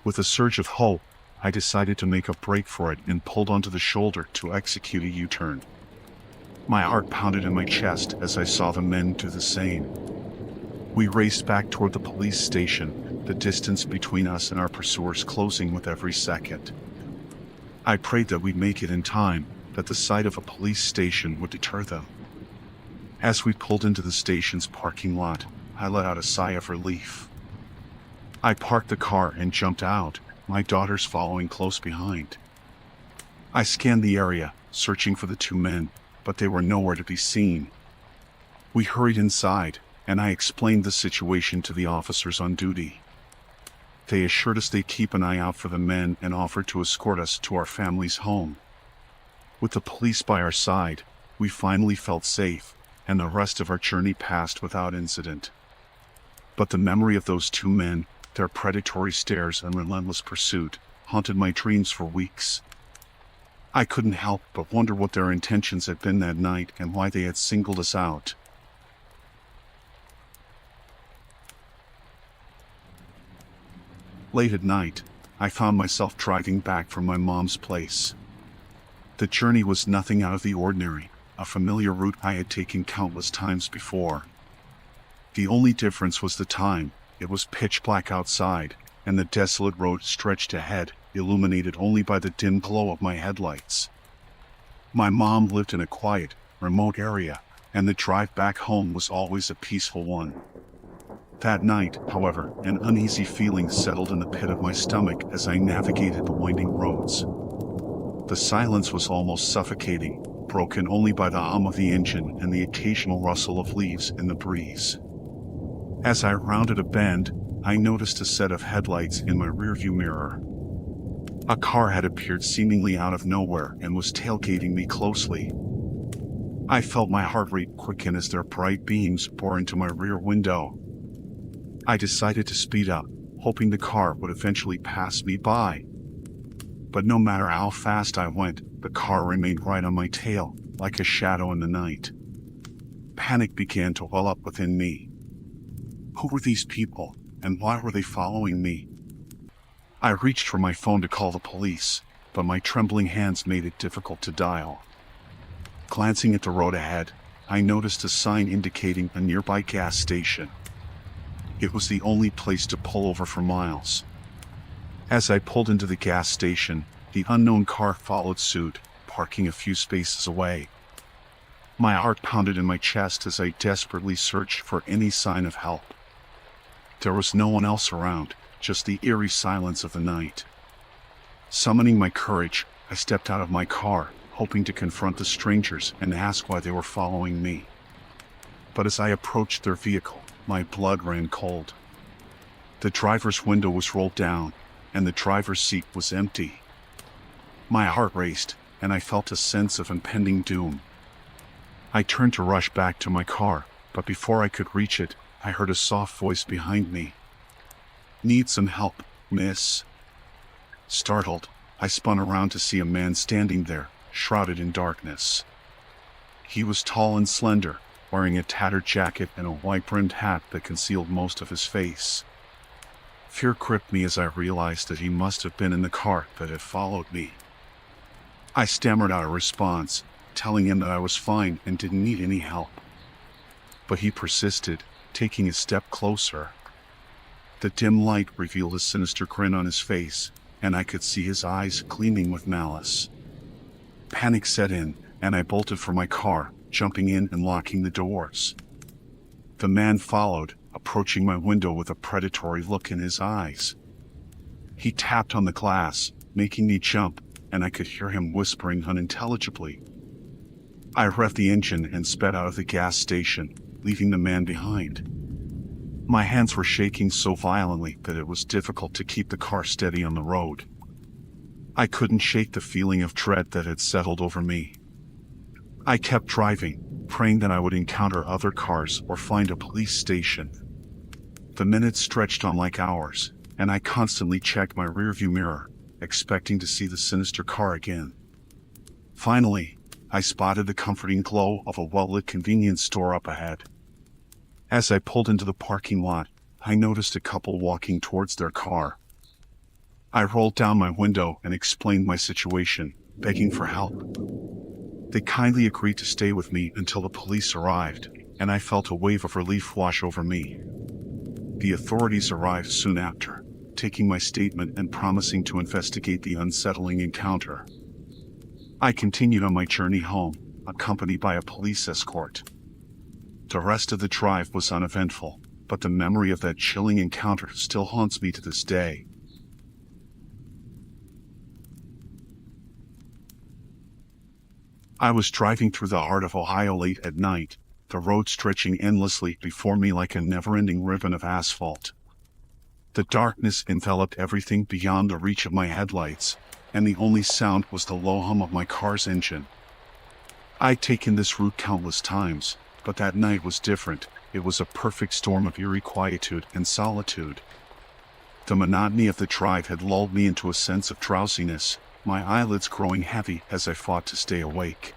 With a surge of hope, I decided to make a break for it and pulled onto the shoulder to execute a U-turn. My heart pounded in my chest as I saw the men do the same. We raced back toward the police station, the distance between us and our pursuers closing with every second. I prayed that we'd make it in time, that the sight of a police station would deter them. As we pulled into the station's parking lot, I let out a sigh of relief. I parked the car and jumped out, my daughters following close behind. I scanned the area, searching for the two men, but they were nowhere to be seen. We hurried inside, and I explained the situation to the officers on duty. They assured us they'd keep an eye out for the men and offered to escort us to our family's home. With the police by our side, we finally felt safe, and the rest of our journey passed without incident. But the memory of those two men, their predatory stares and relentless pursuit, haunted my dreams for weeks. I couldn't help but wonder what their intentions had been that night and why they had singled us out. Late at night, I found myself driving back from my mom's place. The journey was nothing out of the ordinary, a familiar route I had taken countless times before. The only difference was the time. It was pitch black outside, and the desolate road stretched ahead, illuminated only by the dim glow of my headlights. My mom lived in a quiet, remote area, and the drive back home was always a peaceful one. That night, however, an uneasy feeling settled in the pit of my stomach as I navigated the winding roads. The silence was almost suffocating, broken only by the hum of the engine and the occasional rustle of leaves in the breeze. As I rounded a bend, I noticed a set of headlights in my rearview mirror. A car had appeared seemingly out of nowhere and was tailgating me closely. I felt my heart rate quicken as their bright beams bore into my rear window. I decided to speed up, hoping the car would eventually pass me by. But no matter how fast I went, the car remained right on my tail, like a shadow in the night. Panic began to well up within me. Who were these people, and why were they following me? I reached for my phone to call the police, but my trembling hands made it difficult to dial. Glancing at the road ahead, I noticed a sign indicating a nearby gas station. It was the only place to pull over for miles. As I pulled into the gas station, the unknown car followed suit, parking a few spaces away. My heart pounded in my chest as I desperately searched for any sign of help. There was no one else around, just the eerie silence of the night. Summoning my courage, I stepped out of my car, hoping to confront the strangers and ask why they were following me. But as I approached their vehicle, my blood ran cold. The driver's window was rolled down, and the driver's seat was empty. My heart raced, and I felt a sense of impending doom. I turned to rush back to my car, but before I could reach it, I heard a soft voice behind me. "Need some help, miss?" Startled, I spun around to see a man standing there, shrouded in darkness. He was tall and slender, wearing a tattered jacket and a white-brimmed hat that concealed most of his face. Fear gripped me as I realized that he must have been in the car that had followed me. I stammered out a response, telling him that I was fine and didn't need any help. But he persisted, taking a step closer. The dim light revealed a sinister grin on his face, and I could see his eyes gleaming with malice. Panic set in, and I bolted for my car, jumping in and locking the doors. The man followed, approaching my window with a predatory look in his eyes. He tapped on the glass, making me jump, and I could hear him whispering unintelligibly. I revved the engine and sped out of the gas station, leaving the man behind. My hands were shaking so violently that it was difficult to keep the car steady on the road. I couldn't shake the feeling of dread that had settled over me. I kept driving, praying that I would encounter other cars or find a police station. The minutes stretched on like hours, and I constantly checked my rearview mirror, expecting to see the sinister car again. Finally, I spotted the comforting glow of a well-lit convenience store up ahead. As I pulled into the parking lot, I noticed a couple walking towards their car. I rolled down my window and explained my situation, begging for help. They kindly agreed to stay with me until the police arrived, and I felt a wave of relief wash over me. The authorities arrived soon after, taking my statement and promising to investigate the unsettling encounter. I continued on my journey home, accompanied by a police escort. The rest of the drive was uneventful, but the memory of that chilling encounter still haunts me to this day. I was driving through the heart of Ohio late at night, the road stretching endlessly before me like a never-ending ribbon of asphalt. The darkness enveloped everything beyond the reach of my headlights, and the only sound was the low hum of my car's engine. I'd taken this route countless times, but that night was different. It was a perfect storm of eerie quietude and solitude. The monotony of the drive had lulled me into a sense of drowsiness, my eyelids growing heavy as I fought to stay awake.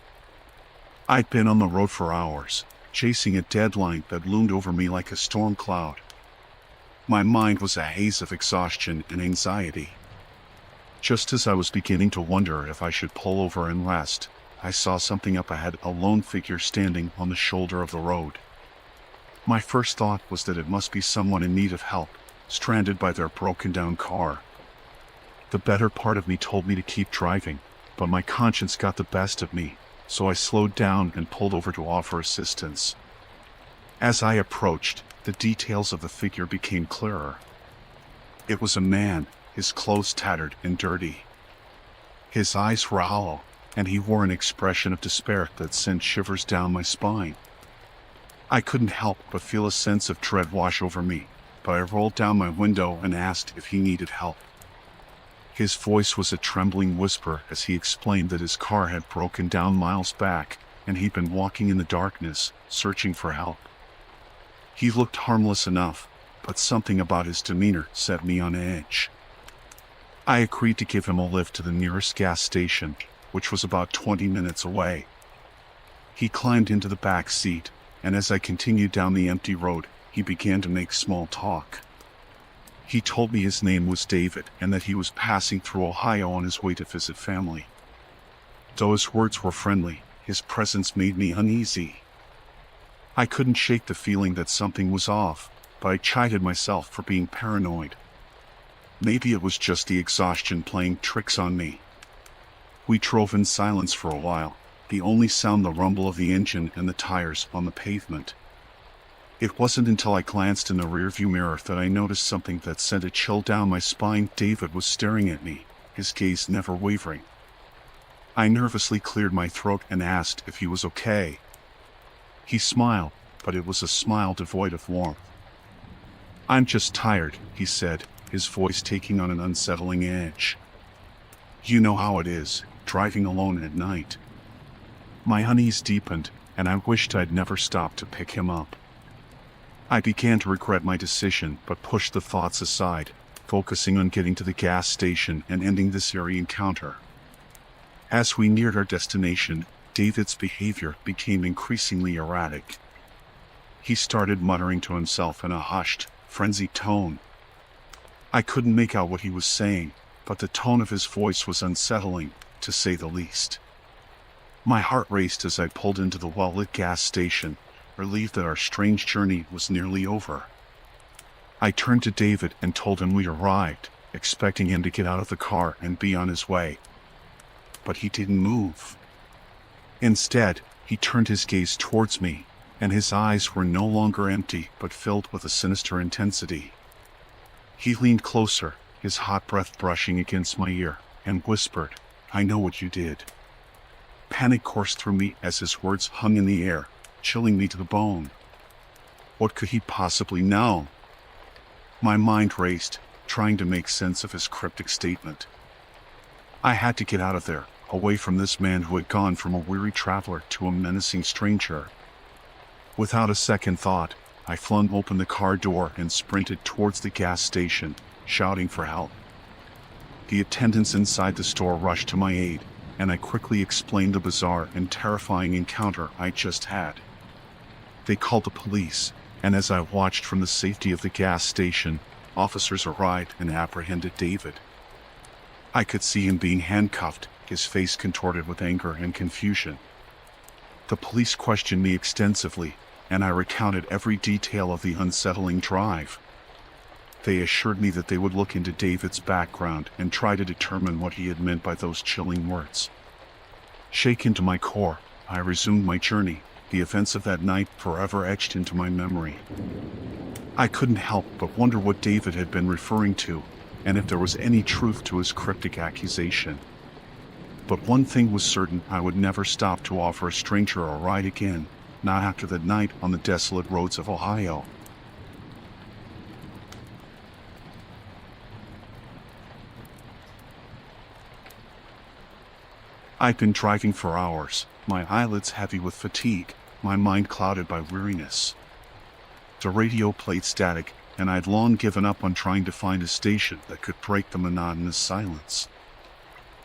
I'd been on the road for hours, chasing a deadline that loomed over me like a storm cloud. My mind was a haze of exhaustion and anxiety. Just as I was beginning to wonder if I should pull over and rest, I saw something up ahead, a lone figure standing on the shoulder of the road. My first thought was that it must be someone in need of help, stranded by their broken-down car. The better part of me told me to keep driving, but my conscience got the best of me, so I slowed down and pulled over to offer assistance. As I approached, the details of the figure became clearer. It was a man, his clothes tattered and dirty. His eyes were hollow, and he wore an expression of despair that sent shivers down my spine. I couldn't help but feel a sense of dread wash over me, but I rolled down my window and asked if he needed help. His voice was a trembling whisper as he explained that his car had broken down miles back, and he'd been walking in the darkness, searching for help. He looked harmless enough, but something about his demeanor set me on edge. I agreed to give him a lift to the nearest gas station, which was about 20 minutes away. He climbed into the back seat, and as I continued down the empty road, he began to make small talk. He told me his name was David and that he was passing through Ohio on his way to visit family. Though his words were friendly, his presence made me uneasy. I couldn't shake the feeling that something was off, but I chided myself for being paranoid. Maybe it was just the exhaustion playing tricks on me. We drove in silence for a while, the only sound the rumble of the engine and the tires on the pavement. It wasn't until I glanced in the rearview mirror that I noticed something that sent a chill down my spine. David was staring at me, his gaze never wavering. I nervously cleared my throat and asked if he was okay. He smiled, but it was a smile devoid of warmth. "I'm just tired," he said, his voice taking on an unsettling edge. "You know how it is, driving alone at night." My unease deepened, and I wished I'd never stopped to pick him up. I began to regret my decision, but pushed the thoughts aside, focusing on getting to the gas station and ending this eerie encounter. As we neared our destination, David's behavior became increasingly erratic. He started muttering to himself in a hushed, frenzied tone. I couldn't make out what he was saying, but the tone of his voice was unsettling, to say the least. My heart raced as I pulled into the well-lit gas station, relieved that our strange journey was nearly over. I turned to David and told him we arrived, expecting him to get out of the car and be on his way. But he didn't move. Instead, he turned his gaze towards me, and his eyes were no longer empty but filled with a sinister intensity. He leaned closer, his hot breath brushing against my ear, and whispered, "I know what you did." Panic coursed through me as his words hung in the air, chilling me to the bone. What could he possibly know? My mind raced, trying to make sense of his cryptic statement. I had to get out of there, away from this man who had gone from a weary traveler to a menacing stranger. Without a second thought, I flung open the car door and sprinted towards the gas station, shouting for help. The attendants inside the store rushed to my aid, and I quickly explained the bizarre and terrifying encounter I just had. They called the police, and as I watched from the safety of the gas station, officers arrived and apprehended David. I could see him being handcuffed, his face contorted with anger and confusion. The police questioned me extensively, and I recounted every detail of the unsettling drive. They assured me that they would look into David's background and try to determine what he had meant by those chilling words. Shaken to my core, I resumed my journey, the events of that night forever etched into my memory. I couldn't help but wonder what David had been referring to, and if there was any truth to his cryptic accusation. But one thing was certain: I would never stop to offer a stranger a ride again, not after that night on the desolate roads of Ohio. I'd been driving for hours, my eyelids heavy with fatigue, my mind clouded by weariness. The radio played static, and I'd long given up on trying to find a station that could break the monotonous silence.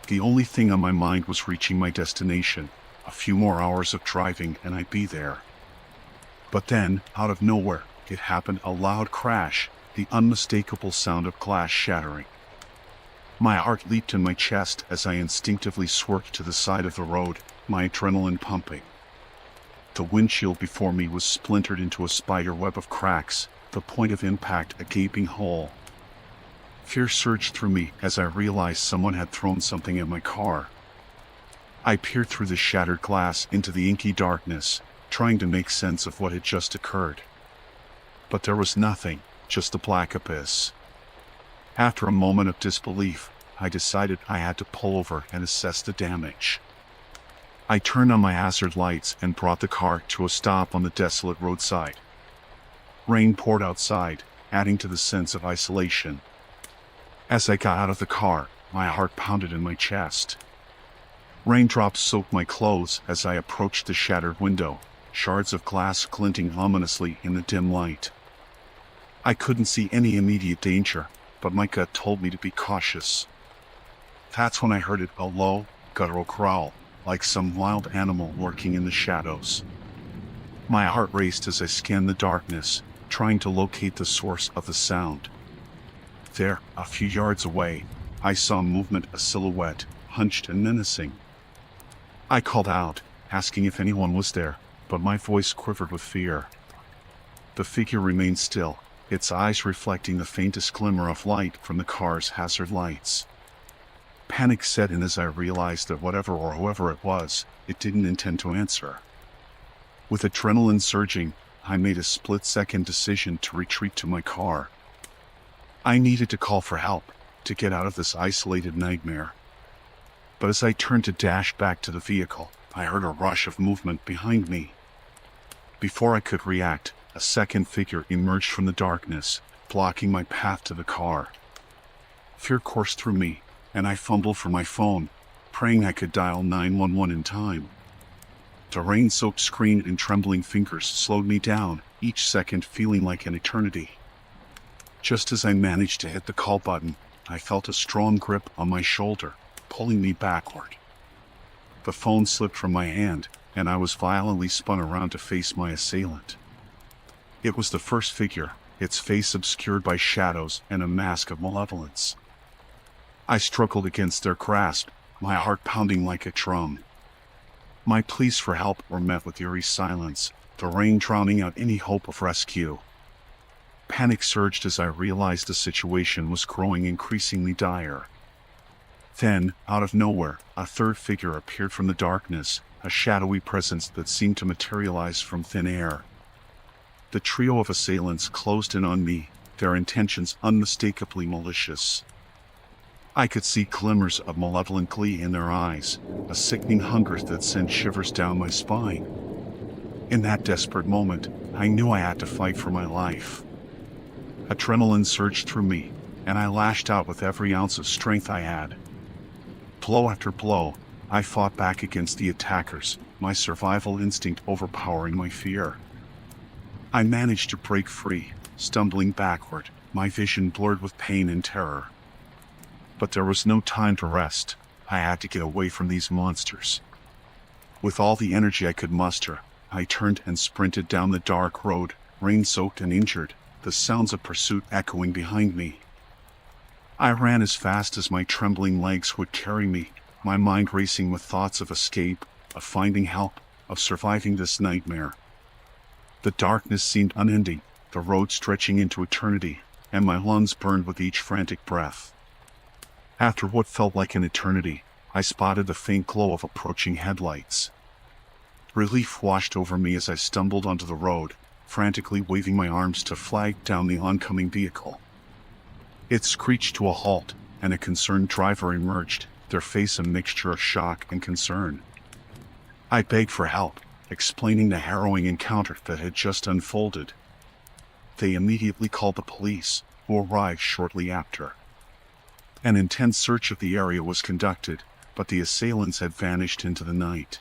The only thing on my mind was reaching my destination. A few more hours of driving and I'd be there. But then, out of nowhere, it happened: a loud crash, the unmistakable sound of glass shattering. My heart leaped in my chest as I instinctively swerved to the side of the road, my adrenaline pumping. The windshield before me was splintered into a spider web of cracks, the point of impact a gaping hole. Fear surged through me as I realized someone had thrown something at my car. I peered through the shattered glass into the inky darkness, trying to make sense of what had just occurred. But there was nothing, just the black abyss. After a moment of disbelief, I decided I had to pull over and assess the damage. I turned on my hazard lights and brought the car to a stop on the desolate roadside. Rain poured outside, adding to the sense of isolation. As I got out of the car, my heart pounded in my chest. Raindrops soaked my clothes as I approached the shattered window, shards of glass glinting ominously in the dim light. I couldn't see any immediate danger, but my gut told me to be cautious. That's when I heard it, a low, guttural growl, like some wild animal lurking in the shadows. My heart raced as I scanned the darkness, trying to locate the source of the sound. There, a few yards away, I saw movement, a silhouette, hunched and menacing. I called out, asking if anyone was there, but my voice quivered with fear. The figure remained still, its eyes reflecting the faintest glimmer of light from the car's hazard lights. Panic set in as I realized that whatever or whoever it was, it didn't intend to answer. With adrenaline surging, I made a split-second decision to retreat to my car. I needed to call for help, to get out of this isolated nightmare. But as I turned to dash back to the vehicle, I heard a rush of movement behind me. Before I could react, a second figure emerged from the darkness, blocking my path to the car. Fear coursed through me, and I fumbled for my phone, praying I could dial 911 in time. The rain-soaked screen and trembling fingers slowed me down, each second feeling like an eternity. Just as I managed to hit the call button, I felt a strong grip on my shoulder, pulling me backward. The phone slipped from my hand, and I was violently spun around to face my assailant. It was the first figure, its face obscured by shadows and a mask of malevolence. I struggled against their grasp, my heart pounding like a drum. My pleas for help were met with eerie silence, the rain drowning out any hope of rescue. Panic surged as I realized the situation was growing increasingly dire. Then, out of nowhere, a third figure appeared from the darkness, a shadowy presence that seemed to materialize from thin air, The trio of assailants closed in on me, their intentions unmistakably malicious. I could see glimmers of malevolent glee in their eyes, a sickening hunger that sent shivers down my spine. In that desperate moment, I knew I had to fight for my life. Adrenaline surged through me, and I lashed out with every ounce of strength I had. Blow after blow, I fought back against the attackers, my survival instinct overpowering my fear. I managed to break free, stumbling backward, my vision blurred with pain and terror. But there was no time to rest. I had to get away from these monsters. With all the energy I could muster, I turned and sprinted down the dark road, rain-soaked and injured, the sounds of pursuit echoing behind me. I ran as fast as my trembling legs would carry me, my mind racing with thoughts of escape, of finding help, of surviving this nightmare. The darkness seemed unending, the road stretching into eternity, and my lungs burned with each frantic breath. After what felt like an eternity, I spotted the faint glow of approaching headlights. Relief washed over me as I stumbled onto the road, frantically waving my arms to flag down the oncoming vehicle. It screeched to a halt, and a concerned driver emerged, their face a mixture of shock and concern. I begged for help, explaining the harrowing encounter that had just unfolded. They immediately called the police, who arrived shortly after. An intense search of the area was conducted, but the assailants had vanished into the night.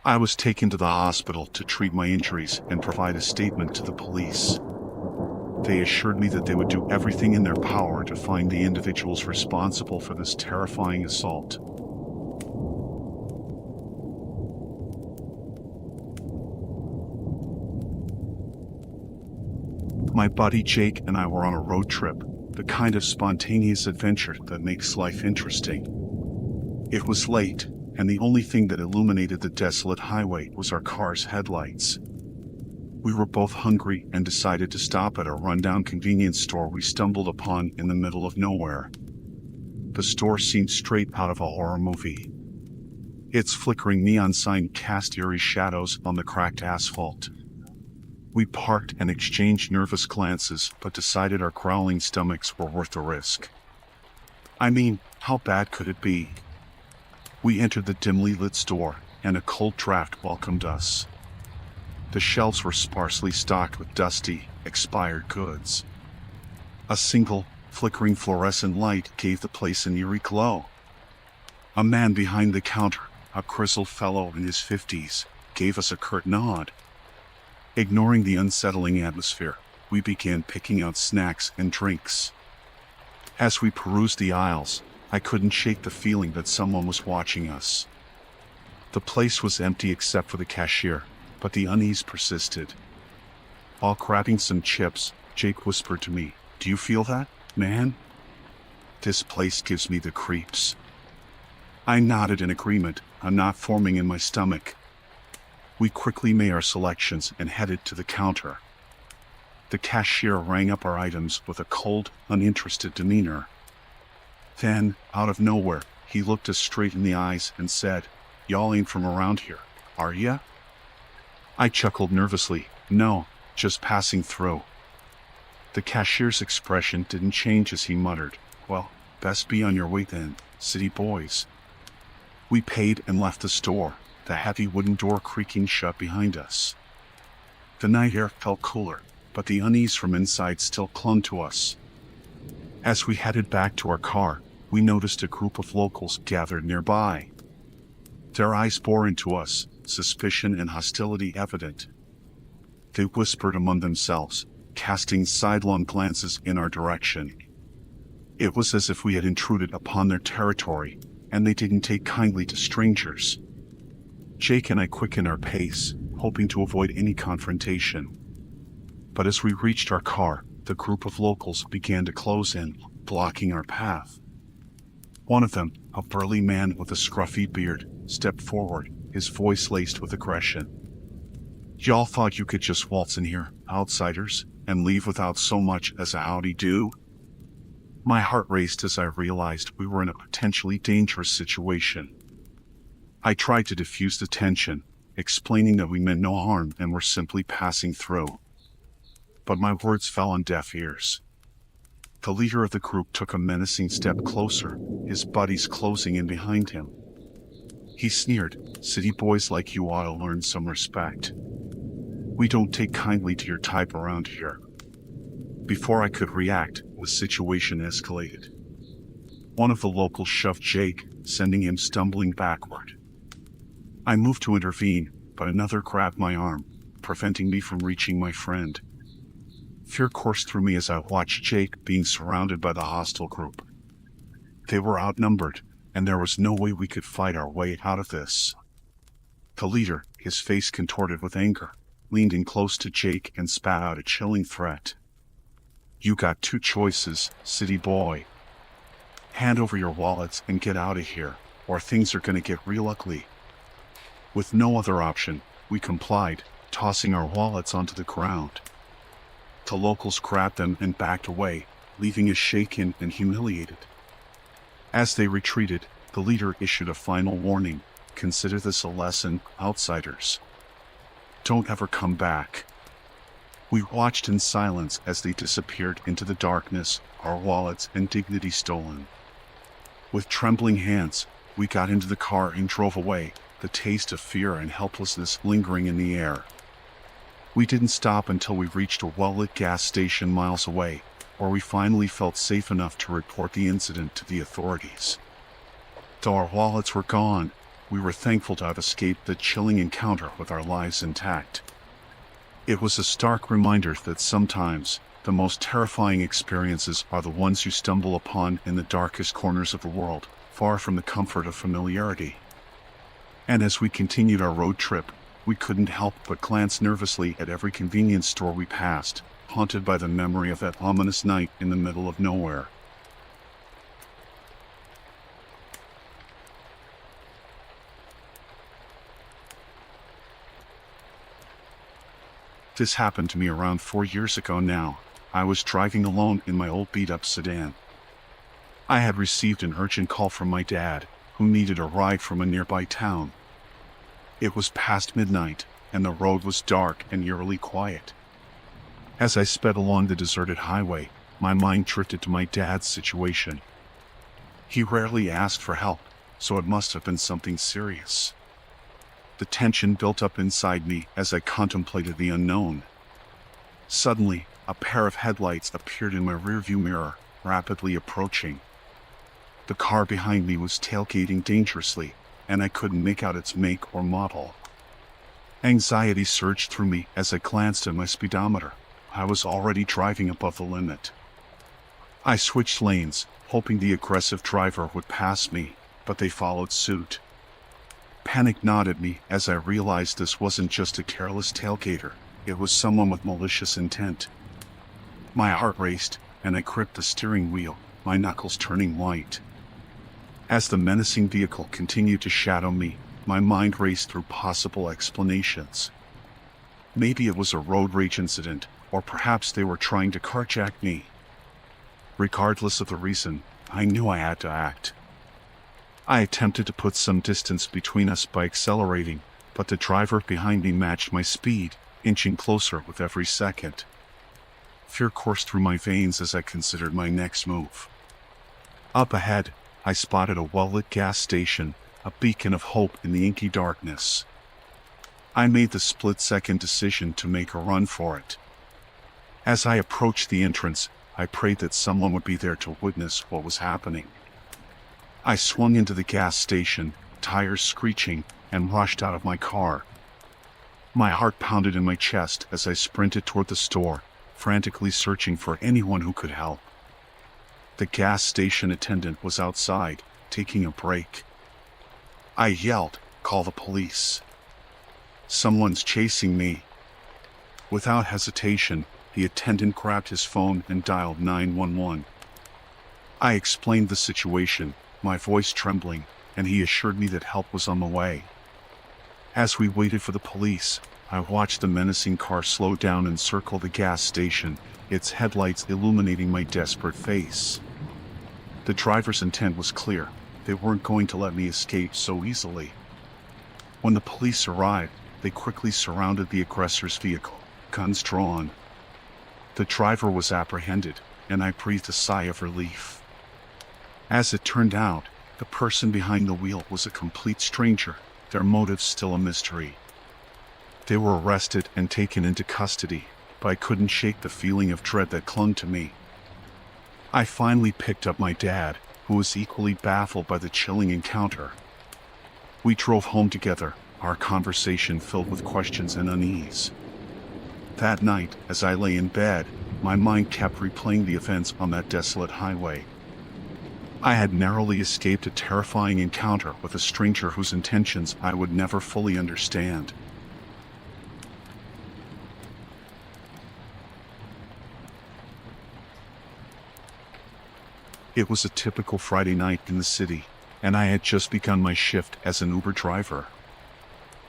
I was taken to the hospital to treat my injuries and provide a statement to the police. They assured me that they would do everything in their power to find the individuals responsible for this terrifying assault. My buddy Jake and I were on a road trip, the kind of spontaneous adventure that makes life interesting. It was late, and the only thing that illuminated the desolate highway was our car's headlights. We were both hungry and decided to stop at a rundown convenience store we stumbled upon in the middle of nowhere. The store seemed straight out of a horror movie. Its flickering neon sign cast eerie shadows on the cracked asphalt. We parked and exchanged nervous glances, but decided our growling stomachs were worth the risk. I mean, how bad could it be? We entered the dimly lit store, and a cold draft welcomed us. The shelves were sparsely stocked with dusty, expired goods. A single, flickering fluorescent light gave the place an eerie glow. A man behind the counter, a grizzled fellow in his 50s, gave us a curt nod. Ignoring the unsettling atmosphere, we began picking out snacks and drinks. As we perused the aisles, I couldn't shake the feeling that someone was watching us. The place was empty except for the cashier, but the unease persisted. While grabbing some chips, Jake whispered to me, "Do you feel that, man? This place gives me the creeps." I nodded in agreement, a knot forming in my stomach. We quickly made our selections and headed to the counter. The cashier rang up our items with a cold, uninterested demeanor. Then, out of nowhere, he looked us straight in the eyes and said, "Y'all ain't from around here, are ya?" I chuckled nervously, "No, just passing through." The cashier's expression didn't change as he muttered, "Well, best be on your way then, city boys." We paid and left the store, the heavy wooden door creaking shut behind us. The night air felt cooler, but the unease from inside still clung to us. As we headed back to our car, we noticed a group of locals gathered nearby. Their eyes bore into us, suspicion and hostility evident. They whispered among themselves, casting sidelong glances in our direction. It was as if we had intruded upon their territory, and they didn't take kindly to strangers. Jake and I quickened our pace, hoping to avoid any confrontation. But as we reached our car, the group of locals began to close in, blocking our path. One of them, a burly man with a scruffy beard, stepped forward, his voice laced with aggression. "Y'all thought you could just waltz in here, outsiders, and leave without so much as a howdy do?" My heart raced as I realized we were in a potentially dangerous situation. I tried to diffuse the tension, explaining that we meant no harm and were simply passing through. but my words fell on deaf ears. The leader of the group took a menacing step closer, his buddies closing in behind him. He sneered, "City boys like you ought to learn some respect. We don't take kindly to your type around here." Before I could react, the situation escalated. One of the locals shoved Jake, sending him stumbling backward. I moved to intervene, but another grabbed my arm, preventing me from reaching my friend. Fear coursed through me as I watched Jake being surrounded by the hostile group. They were outnumbered, and there was no way we could fight our way out of this. The leader, his face contorted with anger, leaned in close to Jake and spat out a chilling threat. "You got two choices, city boy. Hand over your wallets and get out of here, or things are gonna get real ugly." With no other option, we complied, tossing our wallets onto the ground. The locals grabbed them and backed away, leaving us shaken and humiliated. As they retreated, the leader issued a final warning: "Consider this a lesson, outsiders. Don't ever come back." We watched in silence as they disappeared into the darkness, our wallets and dignity stolen. With trembling hands, we got into the car and drove away, the taste of fear and helplessness lingering in the air. We didn't stop until we reached a well-lit gas station miles away, where we finally felt safe enough to report the incident to the authorities. Though our wallets were gone, we were thankful to have escaped the chilling encounter with our lives intact. It was a stark reminder that sometimes the most terrifying experiences are the ones you stumble upon in the darkest corners of the world, far from the comfort of familiarity. And as we continued our road trip, we couldn't help but glance nervously at every convenience store we passed, haunted by the memory of that ominous night in the middle of nowhere. This happened to me around 4 years ago now. I was driving alone in my old beat-up sedan. I had received an urgent call from my dad, who needed a ride from a nearby town. It was past midnight, and the road was dark and eerily quiet. As I sped along the deserted highway, my mind drifted to my dad's situation. He rarely asked for help, so it must have been something serious. The tension built up inside me as I contemplated the unknown. Suddenly, a pair of headlights appeared in my rearview mirror, rapidly approaching. The car behind me was tailgating dangerously, and I couldn't make out its make or model. Anxiety surged through me as I glanced at my speedometer. I was already driving above the limit. I switched lanes, hoping the aggressive driver would pass me, but they followed suit. Panic gnawed at me as I realized this wasn't just a careless tailgater, it was someone with malicious intent. My heart raced, and I gripped the steering wheel, my knuckles turning white. As the menacing vehicle continued to shadow me, my mind raced through possible explanations. Maybe it was a road rage incident, or perhaps they were trying to carjack me. Regardless of the reason, I knew I had to act. I attempted to put some distance between us by accelerating, but the driver behind me matched my speed, inching closer with every second. Fear coursed through my veins as I considered my next move. Up ahead, I spotted a well-lit gas station, a beacon of hope in the inky darkness. I made the split-second decision to make a run for it. As I approached the entrance, I prayed that someone would be there to witness what was happening. I swung into the gas station, tires screeching, and rushed out of my car. My heart pounded in my chest as I sprinted toward the store, frantically searching for anyone who could help. The gas station attendant was outside, taking a break. I yelled, "Call the police. Someone's chasing me." Without hesitation, the attendant grabbed his phone and dialed 911. I explained the situation, my voice trembling, and he assured me that help was on the way. As we waited for the police, I watched the menacing car slow down and circle the gas station, its headlights illuminating my desperate face. The driver's intent was clear. They weren't going to let me escape so easily. When the police arrived, they quickly surrounded the aggressor's vehicle, guns drawn. The driver was apprehended, and I breathed a sigh of relief. As it turned out, the person behind the wheel was a complete stranger, their motives still a mystery. They were arrested and taken into custody, but I couldn't shake the feeling of dread that clung to me. I finally picked up my dad, who was equally baffled by the chilling encounter. We drove home together, our conversation filled with questions and unease. That night, as I lay in bed, my mind kept replaying the events on that desolate highway. I had narrowly escaped a terrifying encounter with a stranger whose intentions I would never fully understand. It was a typical Friday night in the city, and I had just begun my shift as an Uber driver.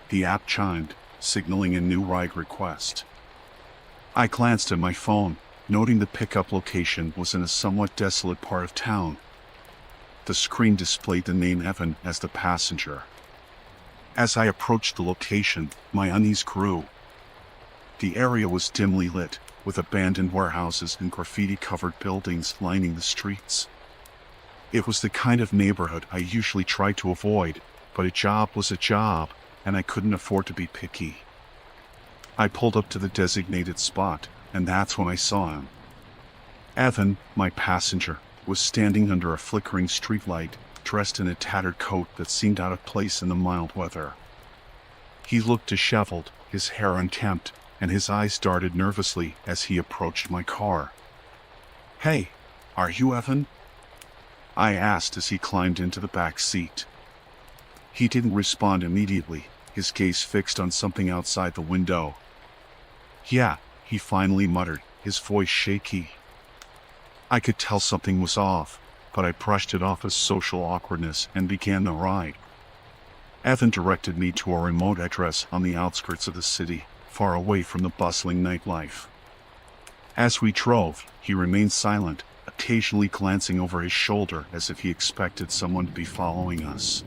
The app chimed, signaling a new ride request. I glanced at my phone, noting the pickup location was in a somewhat desolate part of town. The screen displayed the name Evan as the passenger. As I approached the location, my unease grew. The area was dimly lit, with abandoned warehouses and graffiti-covered buildings lining the streets. It was the kind of neighborhood I usually try to avoid, but a job was a job, and I couldn't afford to be picky. I pulled up to the designated spot, and that's when I saw him. Evan, my passenger, was standing under a flickering streetlight, dressed in a tattered coat that seemed out of place in the mild weather. He looked disheveled, his hair unkempt, and his eyes darted nervously as he approached my car. "Hey, are you Evan?" I asked as he climbed into the back seat. He didn't respond immediately, his gaze fixed on something outside the window. "Yeah," he finally muttered, his voice shaky. I could tell something was off, but I brushed it off as social awkwardness and began the ride. Evan directed me to a remote address on the outskirts of the city, far away from the bustling nightlife. As we drove, he remained silent, occasionally glancing over his shoulder as if he expected someone to be following us.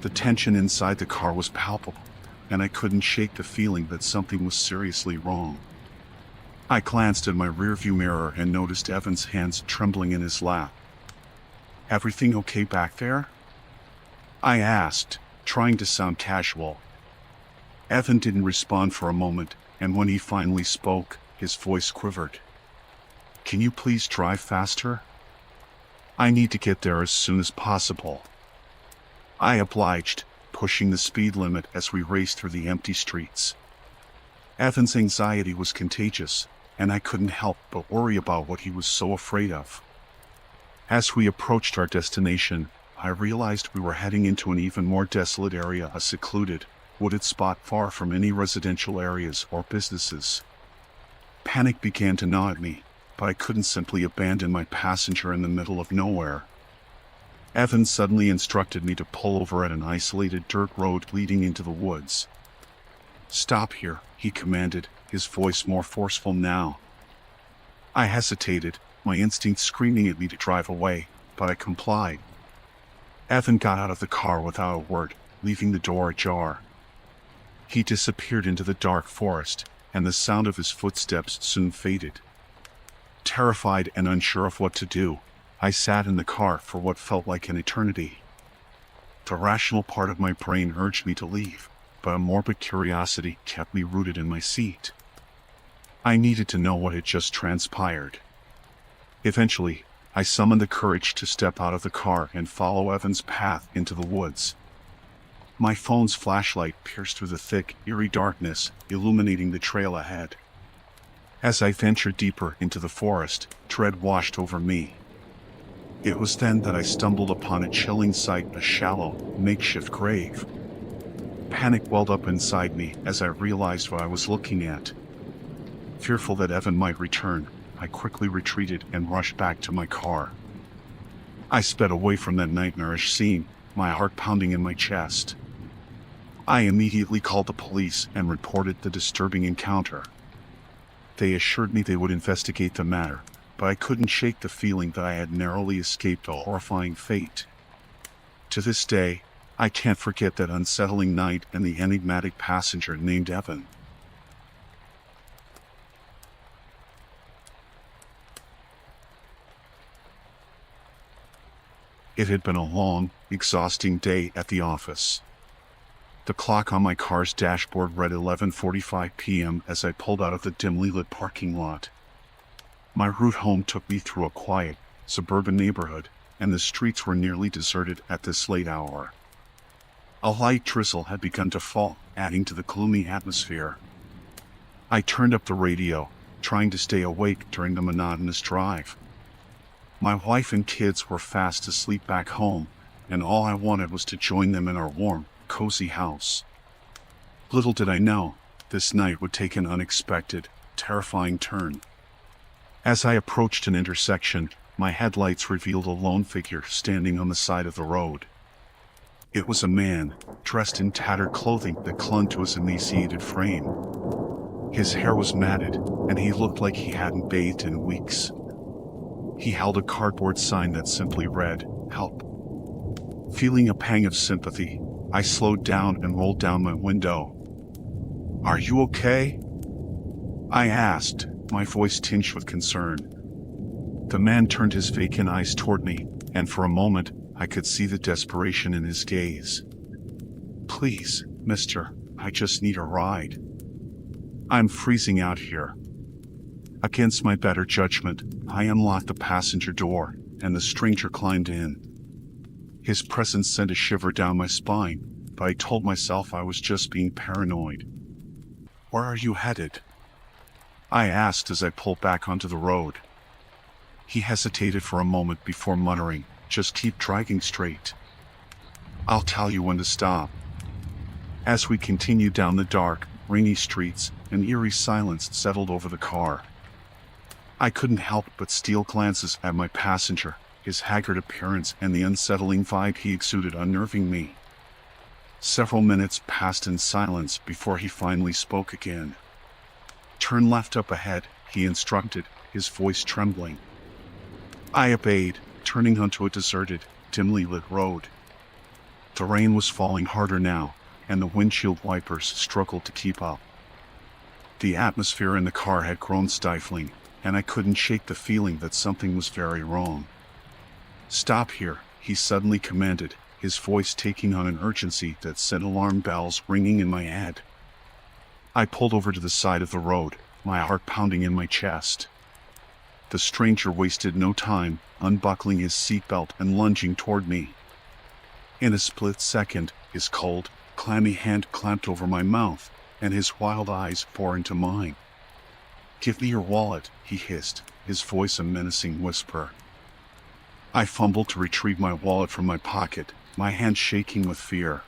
The tension inside the car was palpable, and I couldn't shake the feeling that something was seriously wrong. I glanced at my rearview mirror and noticed Evan's hands trembling in his lap. "Everything okay back there?" I asked, trying to sound casual. Evan didn't respond for a moment, and when he finally spoke, his voice quivered. "Can you please drive faster? I need to get there as soon as possible." I obliged, pushing the speed limit as we raced through the empty streets. Evan's anxiety was contagious, and I couldn't help but worry about what he was so afraid of. As we approached our destination, I realized we were heading into an even more desolate area, a secluded, wooded spot far from any residential areas or businesses. Panic began to gnaw at me, but I couldn't simply abandon my passenger in the middle of nowhere. Evan suddenly instructed me to pull over at an isolated dirt road leading into the woods. "Stop here," he commanded, his voice more forceful now. I hesitated, my instinct screaming at me to drive away, but I complied. Evan got out of the car without a word, leaving the door ajar. He disappeared into the dark forest, and the sound of his footsteps soon faded. Terrified and unsure of what to do, I sat in the car for what felt like an eternity. The rational part of my brain urged me to leave, but a morbid curiosity kept me rooted in my seat. I needed to know what had just transpired. Eventually, I summoned the courage to step out of the car and follow Evan's path into the woods. My phone's flashlight pierced through the thick, eerie darkness, illuminating the trail ahead. As I ventured deeper into the forest, dread washed over me. It was then that I stumbled upon a chilling sight, a shallow, makeshift grave. Panic welled up inside me as I realized what I was looking at. Fearful that Evan might return, I quickly retreated and rushed back to my car. I sped away from that nightmarish scene, my heart pounding in my chest. I immediately called the police and reported the disturbing encounter. They assured me they would investigate the matter, but I couldn't shake the feeling that I had narrowly escaped a horrifying fate. To this day, I can't forget that unsettling night and the enigmatic passenger named Evan. It had been a long, exhausting day at the office. The clock on my car's dashboard read 11:45 p.m. as I pulled out of the dimly lit parking lot. My route home took me through a quiet, suburban neighborhood, and the streets were nearly deserted at this late hour. A light drizzle had begun to fall, adding to the gloomy atmosphere. I turned up the radio, trying to stay awake during the monotonous drive. My wife and kids were fast asleep back home, and all I wanted was to join them in our warm, cozy house. Little did I know, this night would take an unexpected, terrifying turn. As I approached an intersection, my headlights revealed a lone figure standing on the side of the road. It was a man, dressed in tattered clothing that clung to his emaciated frame. His hair was matted, and he looked like he hadn't bathed in weeks. He held a cardboard sign that simply read, "Help." Feeling a pang of sympathy, I slowed down and rolled down my window. "Are you okay?" I asked, my voice tinged with concern. The man turned his vacant eyes toward me, and for a moment, I could see the desperation in his gaze. "Please, mister, I just need a ride. I'm freezing out here." Against my better judgment, I unlocked the passenger door, and the stranger climbed in. His presence sent a shiver down my spine, but I told myself I was just being paranoid. "Where are you headed?" I asked as I pulled back onto the road. He hesitated for a moment before muttering, "Just keep driving straight. I'll tell you when to stop." As we continued down the dark, rainy streets, an eerie silence settled over the car. I couldn't help but steal glances at my passenger, his haggard appearance and the unsettling vibe he exuded unnerving me. Several minutes passed in silence before he finally spoke again. "Turn left up ahead," he instructed, his voice trembling. I obeyed, turning onto a deserted, dimly lit road. The rain was falling harder now, and the windshield wipers struggled to keep up. The atmosphere in the car had grown stifling, and I couldn't shake the feeling that something was very wrong. "Stop here," he suddenly commanded, his voice taking on an urgency that sent alarm bells ringing in my head. I pulled over to the side of the road, my heart pounding in my chest. The stranger wasted no time, unbuckling his seatbelt and lunging toward me. In a split second, his cold, clammy hand clamped over my mouth, and his wild eyes bore into mine. "Give me your wallet," he hissed, his voice a menacing whisper. I fumbled to retrieve my wallet from my pocket, my hand shaking with fear.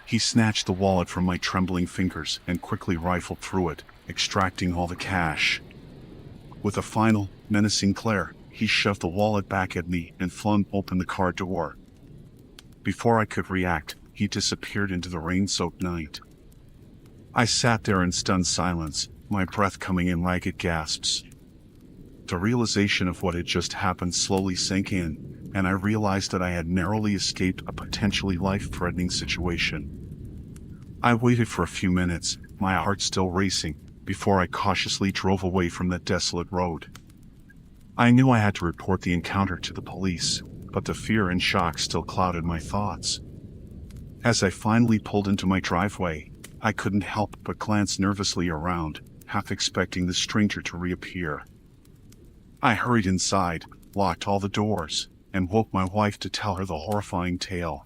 He snatched the wallet from my trembling fingers and quickly rifled through it, extracting all the cash. With a final, menacing glare, he shoved the wallet back at me and flung open the car door. Before I could react, he disappeared into the rain-soaked night. I sat there in stunned silence, my breath coming in ragged gasps. The realization of what had just happened slowly sank in, and I realized that I had narrowly escaped a potentially life-threatening situation. I waited for a few minutes, my heart still racing, before I cautiously drove away from that desolate road. I knew I had to report the encounter to the police, but the fear and shock still clouded my thoughts. As I finally pulled into my driveway, I couldn't help but glance nervously around, half expecting the stranger to reappear. I hurried inside, locked all the doors, and woke my wife to tell her the horrifying tale.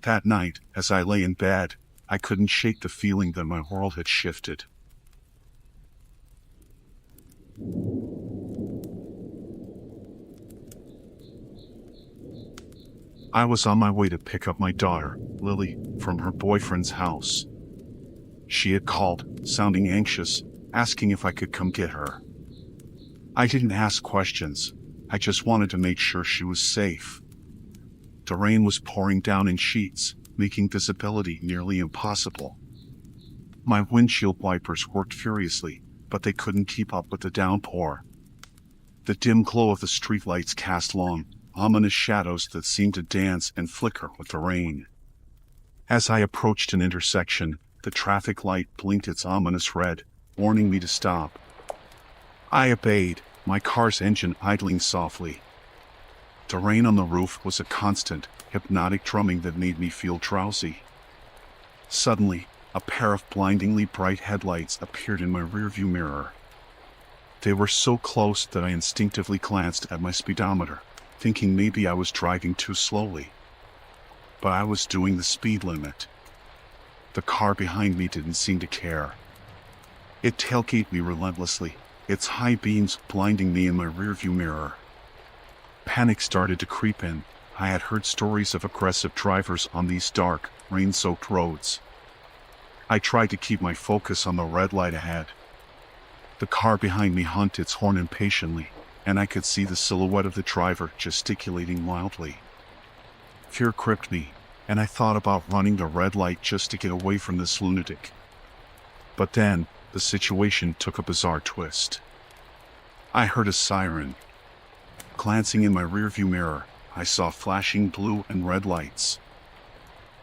That night, as I lay in bed, I couldn't shake the feeling that my world had shifted. I was on my way to pick up my daughter, Lily, from her boyfriend's house. She had called, sounding anxious, asking if I could come get her. I didn't ask questions. I just wanted to make sure she was safe. The rain was pouring down in sheets, making visibility nearly impossible. My windshield wipers worked furiously, but they couldn't keep up with the downpour. The dim glow of the streetlights cast long, ominous shadows that seemed to dance and flicker with the rain. As I approached an intersection, the traffic light blinked its ominous red, warning me to stop. I obeyed, my car's engine idling softly. The The rain on the roof was a constant, hypnotic drumming that made me feel drowsy. Suddenly, a pair of blindingly bright headlights appeared in my rearview mirror. They were so close that I instinctively glanced at my speedometer, thinking maybe I was driving too slowly. But I was doing the speed limit. The car behind me didn't seem to care. It tailgated me relentlessly, its high beams blinding me in my rearview mirror. Panic started to creep in. I had heard stories of aggressive drivers on these dark, rain-soaked roads. I tried to keep my focus on the red light ahead. The car behind me honked its horn impatiently, and I could see the silhouette of the driver gesticulating wildly. Fear gripped me, and I thought about running the red light just to get away from this lunatic. But then, the situation took a bizarre twist. I heard a siren. Glancing in my rearview mirror, I saw flashing blue and red lights.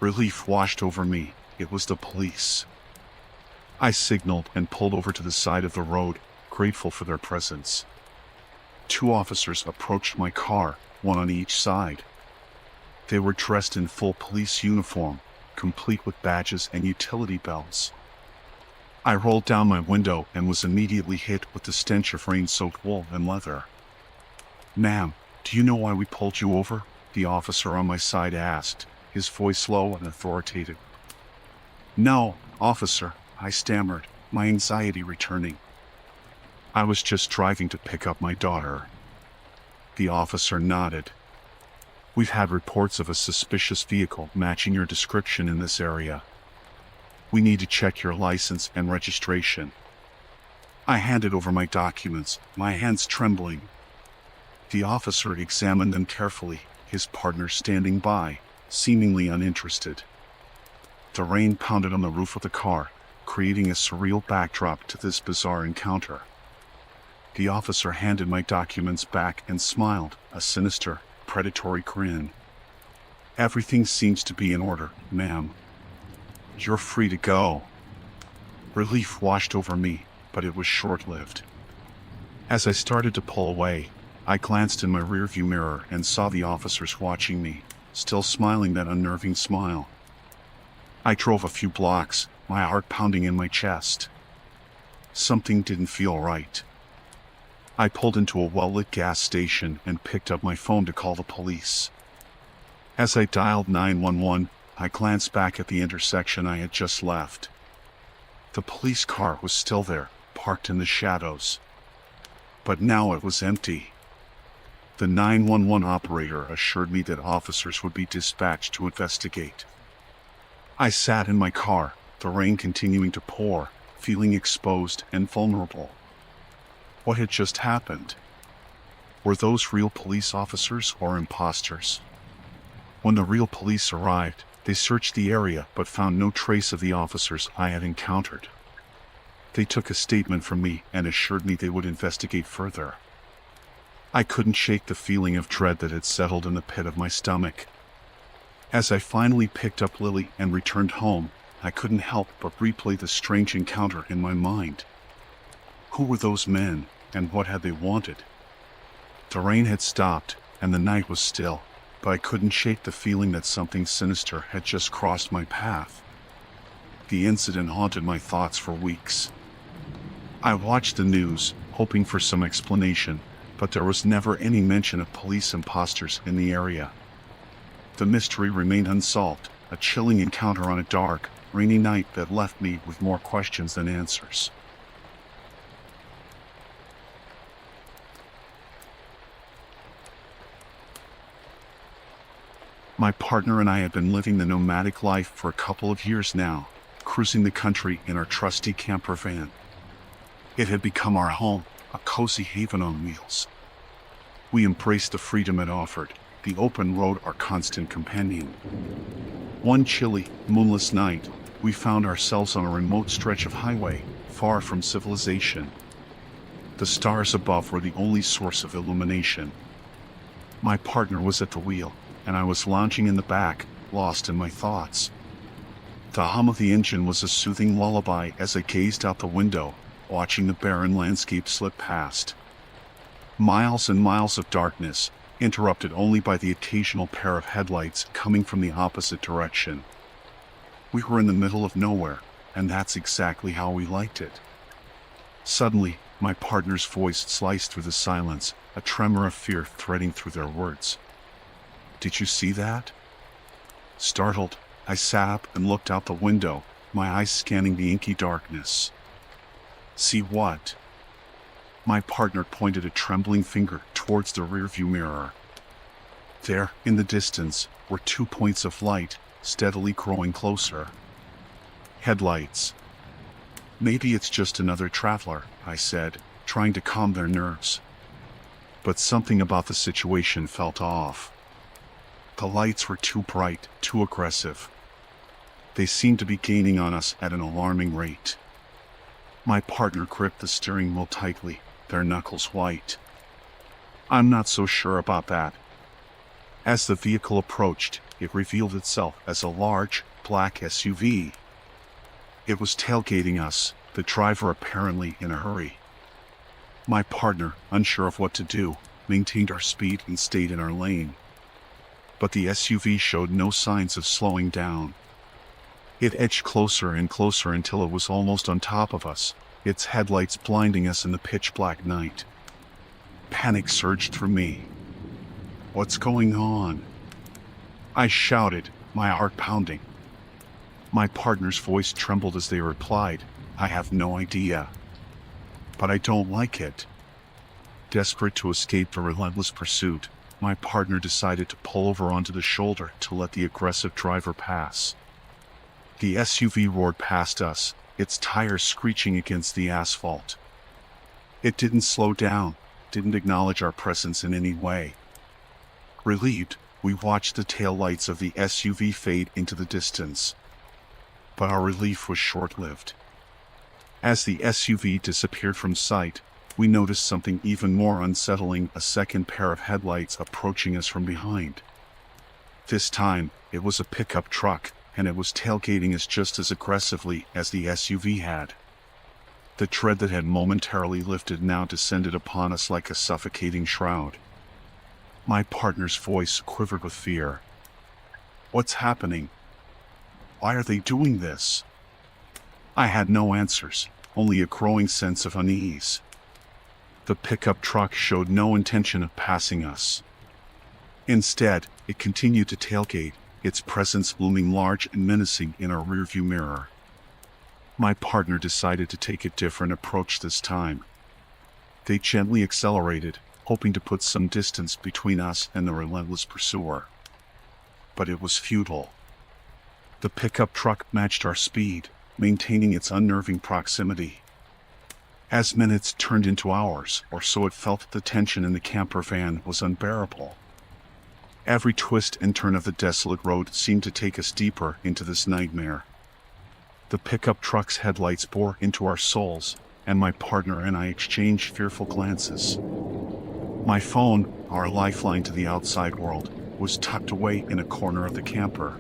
Relief washed over me. It was the police. I signaled and pulled over to the side of the road, grateful for their presence. 2 officers approached my car, one on each side. They were dressed in full police uniform, complete with badges and utility belts. I rolled down my window and was immediately hit with the stench of rain-soaked wool and leather. "Ma'am, do you know why we pulled you over?" the officer on my side asked, his voice low and authoritative. "No, officer," I stammered, my anxiety returning. "I was just driving to pick up my daughter." The officer nodded. "We've had reports of a suspicious vehicle matching your description in this area. We need to check your license and registration." I handed over my documents, my hands trembling. The officer examined them carefully, his partner standing by, seemingly uninterested. The rain pounded on the roof of the car, creating a surreal backdrop to this bizarre encounter. The officer handed my documents back and smiled, a sinister, predatory grin. "Everything seems to be in order, ma'am. You're free to go." Relief washed over me, but it was short-lived. As I started to pull away, I glanced in my rearview mirror and saw the officers watching me, still smiling that unnerving smile. I drove a few blocks, my heart pounding in my chest. Something didn't feel right. I pulled into a well-lit gas station and picked up my phone to call the police. As I dialed 911, I glanced back at the intersection I had just left. The police car was still there, parked in the shadows. But now it was empty. The 911 operator assured me that officers would be dispatched to investigate. I sat in my car, the rain continuing to pour, feeling exposed and vulnerable. What had just happened? Were those real police officers or imposters? When the real police arrived, they searched the area but found no trace of the officers I had encountered. They took a statement from me and assured me they would investigate further. I couldn't shake the feeling of dread that had settled in the pit of my stomach. As I finally picked up Lily and returned home, I couldn't help but replay the strange encounter in my mind. Who were those men, and what had they wanted? The rain had stopped, and the night was still, but I couldn't shake the feeling that something sinister had just crossed my path. The incident haunted my thoughts for weeks. I watched the news, hoping for some explanation, but there was never any mention of police imposters in the area. The mystery remained unsolved, a chilling encounter on a dark, rainy night that left me with more questions than answers. My partner and I had been living the nomadic life for a couple of years now, cruising the country in our trusty camper van. It had become our home, a cozy haven on wheels. We embraced the freedom it offered, the open road our constant companion. One chilly, moonless night, we found ourselves on a remote stretch of highway, far from civilization. The stars above were the only source of illumination. My partner was at the wheel, and I was lounging in the back, lost in my thoughts. The hum of the engine was a soothing lullaby as I gazed out the window, watching the barren landscape slip past. Miles and miles of darkness, interrupted only by the occasional pair of headlights coming from the opposite direction. We were in the middle of nowhere, and that's exactly how we liked it. Suddenly, my partner's voice sliced through the silence, a tremor of fear threading through their words. "Did you see that?" Startled, I sat up and looked out the window, my eyes scanning the inky darkness. "See what?" My partner pointed a trembling finger towards the rearview mirror. There, in the distance, were 2 points of light, steadily growing closer. Headlights. "Maybe it's just another traveler," I said, trying to calm their nerves. But something about the situation felt off. The lights were too bright, too aggressive. They seemed to be gaining on us at an alarming rate. My partner gripped the steering wheel tightly, their knuckles white. "I'm not so sure about that." As the vehicle approached, it revealed itself as a large, black SUV. It was tailgating us, the driver apparently in a hurry. My partner, unsure of what to do, maintained our speed and stayed in our lane. But the SUV showed no signs of slowing down. It edged closer and closer until it was almost on top of us, its headlights blinding us in the pitch-black night. Panic surged through me. "What's going on?" I shouted, my heart pounding. My partner's voice trembled as they replied, "I have no idea. But I don't like it." Desperate to escape the relentless pursuit, my partner decided to pull over onto the shoulder to let the aggressive driver pass. The SUV roared past us, its tires screeching against the asphalt. It didn't slow down, didn't acknowledge our presence in any way. Relieved, we watched the taillights of the SUV fade into the distance. But our relief was short-lived. As the SUV disappeared from sight, we noticed something even more unsettling, a second pair of headlights approaching us from behind. This time, it was a pickup truck, and it was tailgating us just as aggressively as the SUV had. The dread that had momentarily lifted now descended upon us like a suffocating shroud. My partner's voice quivered with fear. "What's happening? Why are they doing this?" I had no answers, only a growing sense of unease. The pickup truck showed no intention of passing us. Instead, it continued to tailgate, its presence looming large and menacing in our rearview mirror. My partner decided to take a different approach this time. They gently accelerated, hoping to put some distance between us and the relentless pursuer. But it was futile. The pickup truck matched our speed, maintaining its unnerving proximity. As minutes turned into hours, or so it felt, the tension in the camper van was unbearable. Every twist and turn of the desolate road seemed to take us deeper into this nightmare. The pickup truck's headlights bore into our souls, and my partner and I exchanged fearful glances. My phone, our lifeline to the outside world, was tucked away in a corner of the camper.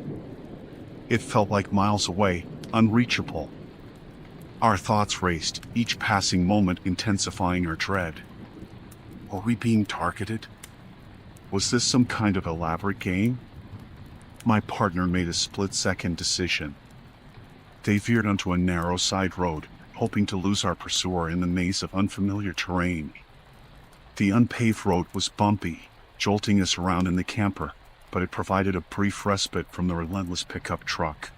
It felt like miles away, unreachable. Our thoughts raced, each passing moment intensifying our dread. Were we being targeted? Was this some kind of elaborate game? My partner made a split-second decision. They veered onto a narrow side road, hoping to lose our pursuer in the maze of unfamiliar terrain. The unpaved road was bumpy, jolting us around in the camper, but it provided a brief respite from the relentless pickup truck.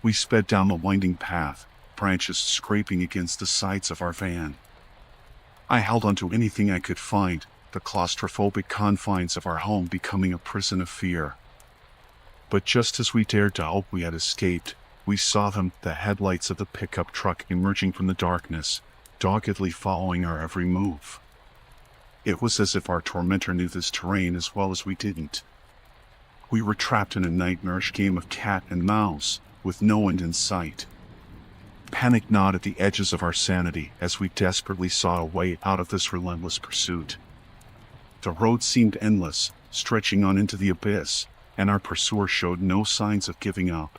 We sped down the winding path, branches scraping against the sides of our van. I held onto anything I could find, the claustrophobic confines of our home becoming a prison of fear. But just as we dared to hope we had escaped, we saw them, the headlights of the pickup truck emerging from the darkness, doggedly following our every move. It was as if our tormentor knew this terrain as well as we didn't. We were trapped in a nightmarish game of cat and mouse, with no end in sight. Panic gnawed at the edges of our sanity as we desperately sought a way out of this relentless pursuit. The road seemed endless, stretching on into the abyss, and our pursuer showed no signs of giving up.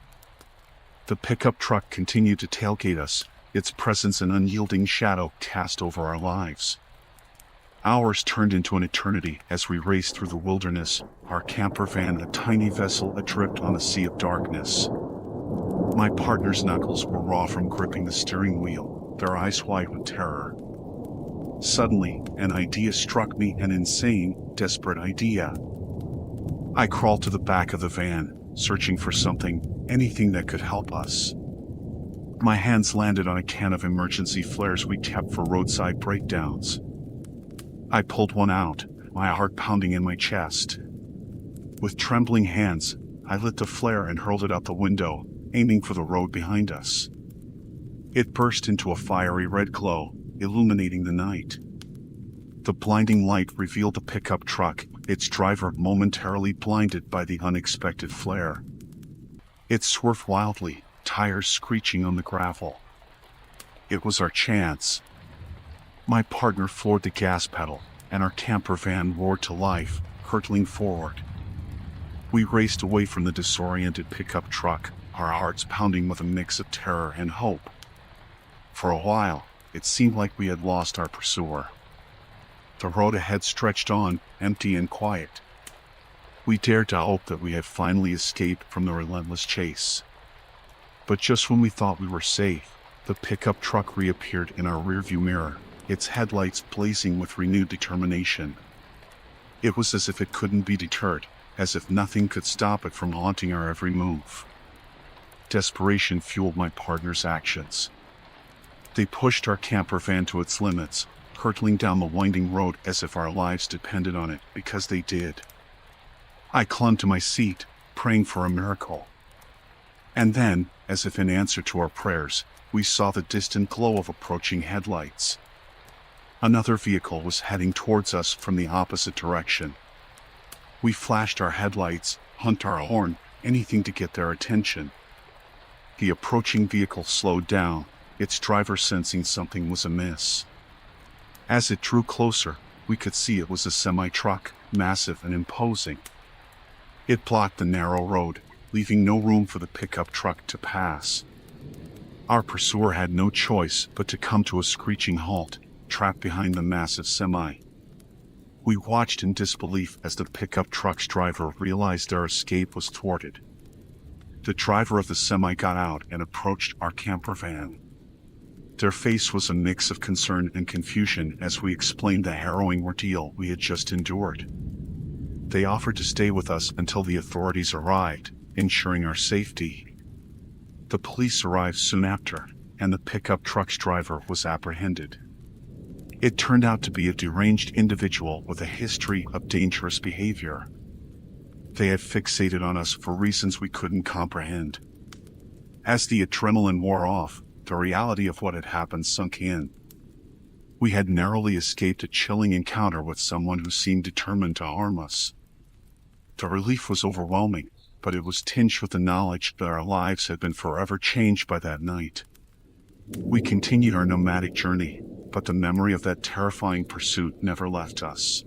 The pickup truck continued to tailgate us, its presence an unyielding shadow cast over our lives. Hours turned into an eternity as we raced through the wilderness, our camper van a tiny vessel adrift on a sea of darkness. My partner's knuckles were raw from gripping the steering wheel, their eyes wide with terror. Suddenly, an idea struck me, an insane, desperate idea. I crawled to the back of the van, searching for something, anything that could help us. My hands landed on a can of emergency flares we kept for roadside breakdowns. I pulled one out, my heart pounding in my chest. With trembling hands, I lit the flare and hurled it out the window, aiming for the road behind us. It burst into a fiery red glow, illuminating the night. The blinding light revealed a pickup truck, its driver momentarily blinded by the unexpected flare. It swerved wildly, tires screeching on the gravel. It was our chance. My partner floored the gas pedal, and our camper van roared to life, hurtling forward. We raced away from the disoriented pickup truck, our hearts pounding with a mix of terror and hope. For a while, it seemed like we had lost our pursuer. The road ahead stretched on, empty and quiet. We dared to hope that we had finally escaped from the relentless chase. But just when we thought we were safe, the pickup truck reappeared in our rearview mirror, its headlights blazing with renewed determination. It was as if it couldn't be deterred, as if nothing could stop it from haunting our every move. Desperation fueled my partner's actions. They pushed our camper van to its limits, hurtling down the winding road as if our lives depended on it, because they did. I clung to my seat, praying for a miracle. And then, as if in answer to our prayers, we saw the distant glow of approaching headlights. Another vehicle was heading towards us from the opposite direction. We flashed our headlights, honked our horn, anything to get their attention. The approaching vehicle slowed down, its driver sensing something was amiss. As it drew closer, we could see it was a semi-truck, massive and imposing. It blocked the narrow road, leaving no room for the pickup truck to pass. Our pursuer had no choice but to come to a screeching halt, trapped behind the massive semi. We watched in disbelief as the pickup truck's driver realized their escape was thwarted. The driver of the semi got out and approached our camper van. Their face was a mix of concern and confusion as we explained the harrowing ordeal we had just endured. They offered to stay with us until the authorities arrived, ensuring our safety. The police arrived soon after, and the pickup truck's driver was apprehended. It turned out to be a deranged individual with a history of dangerous behavior. They had fixated on us for reasons we couldn't comprehend. As the adrenaline wore off, the reality of what had happened sunk in. We had narrowly escaped a chilling encounter with someone who seemed determined to harm us. The relief was overwhelming, but it was tinged with the knowledge that our lives had been forever changed by that night. We continued our nomadic journey, but the memory of that terrifying pursuit never left us.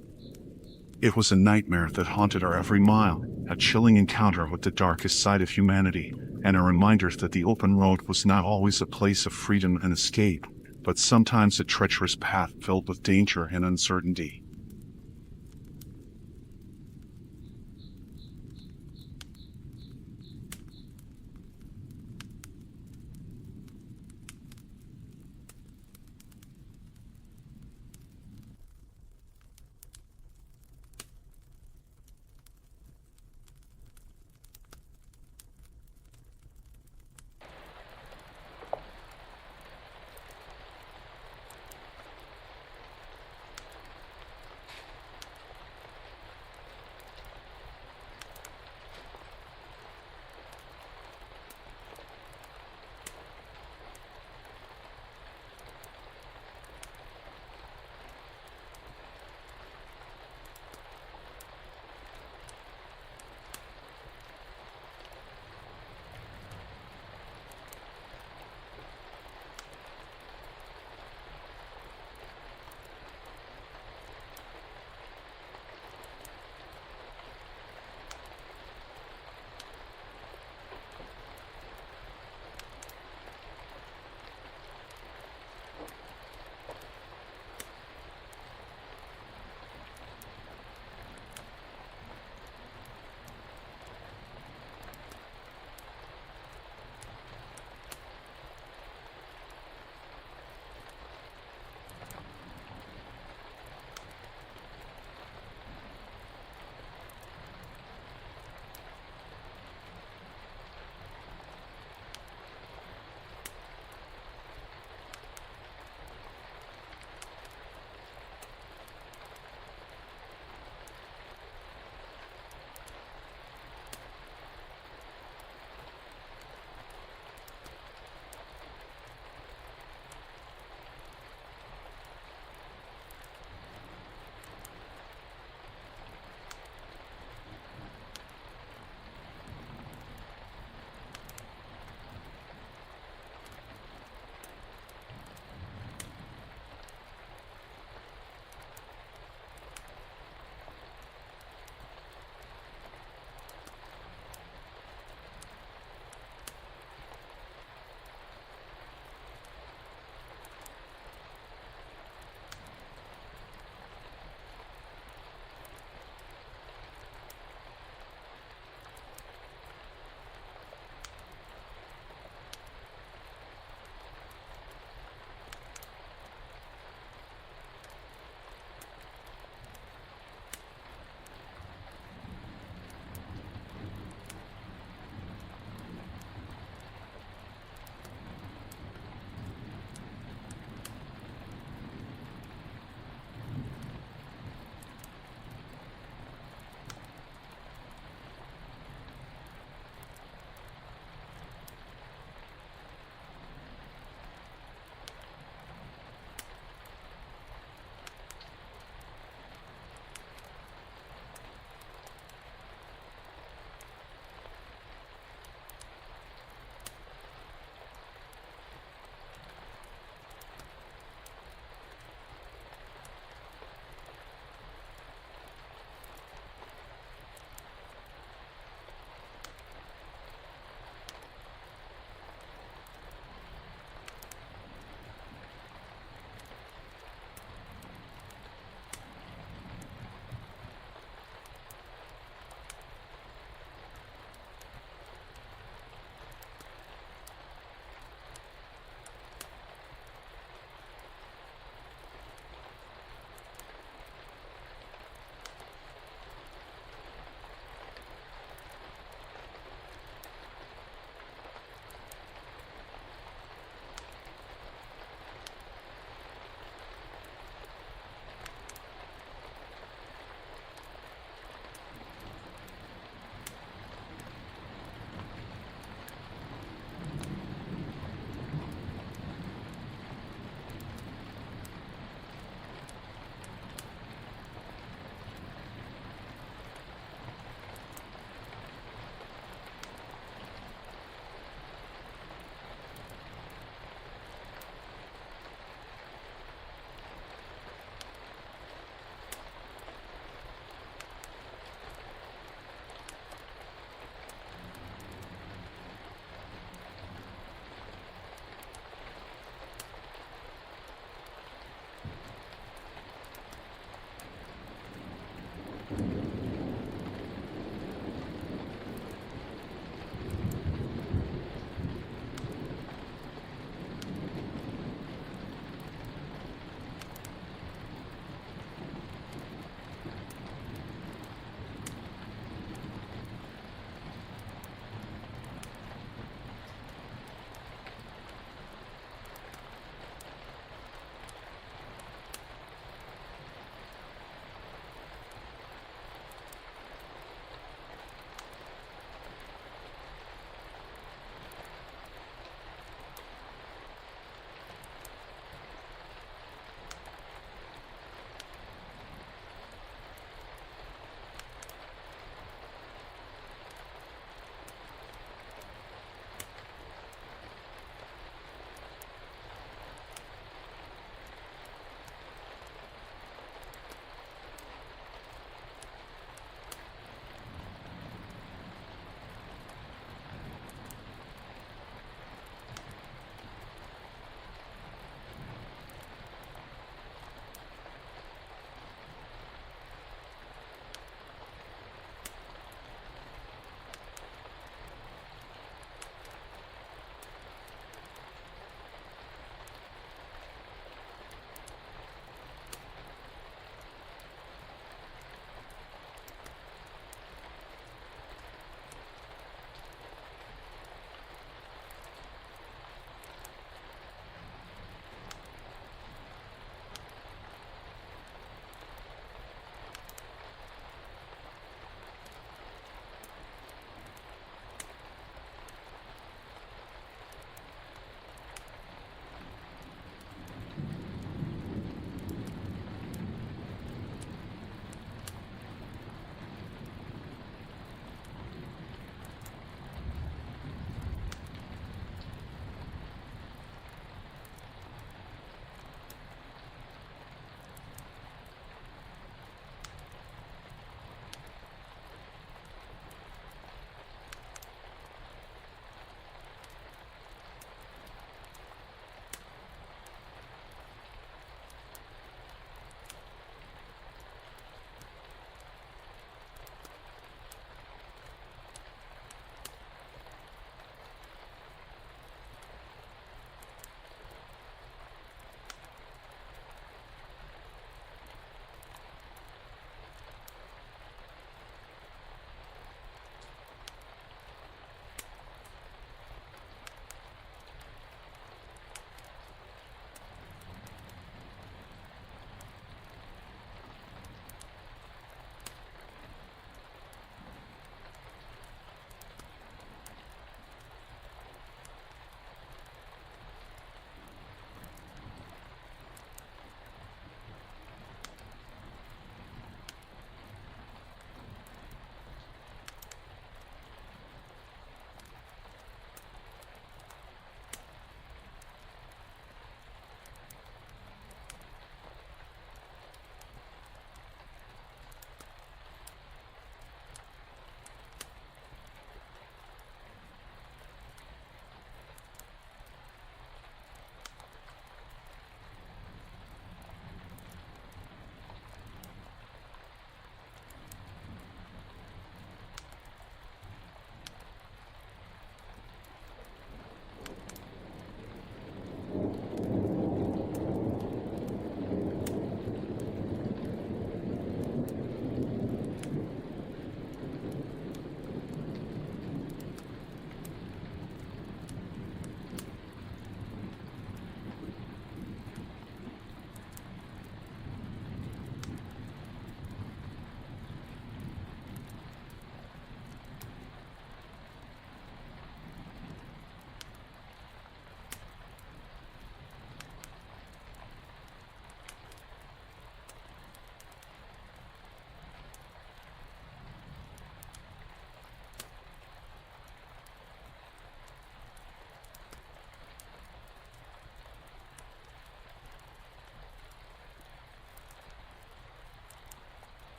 It was a nightmare that haunted our every mile, a chilling encounter with the darkest side of humanity, and a reminder that the open road was not always a place of freedom and escape, but sometimes a treacherous path filled with danger and uncertainty.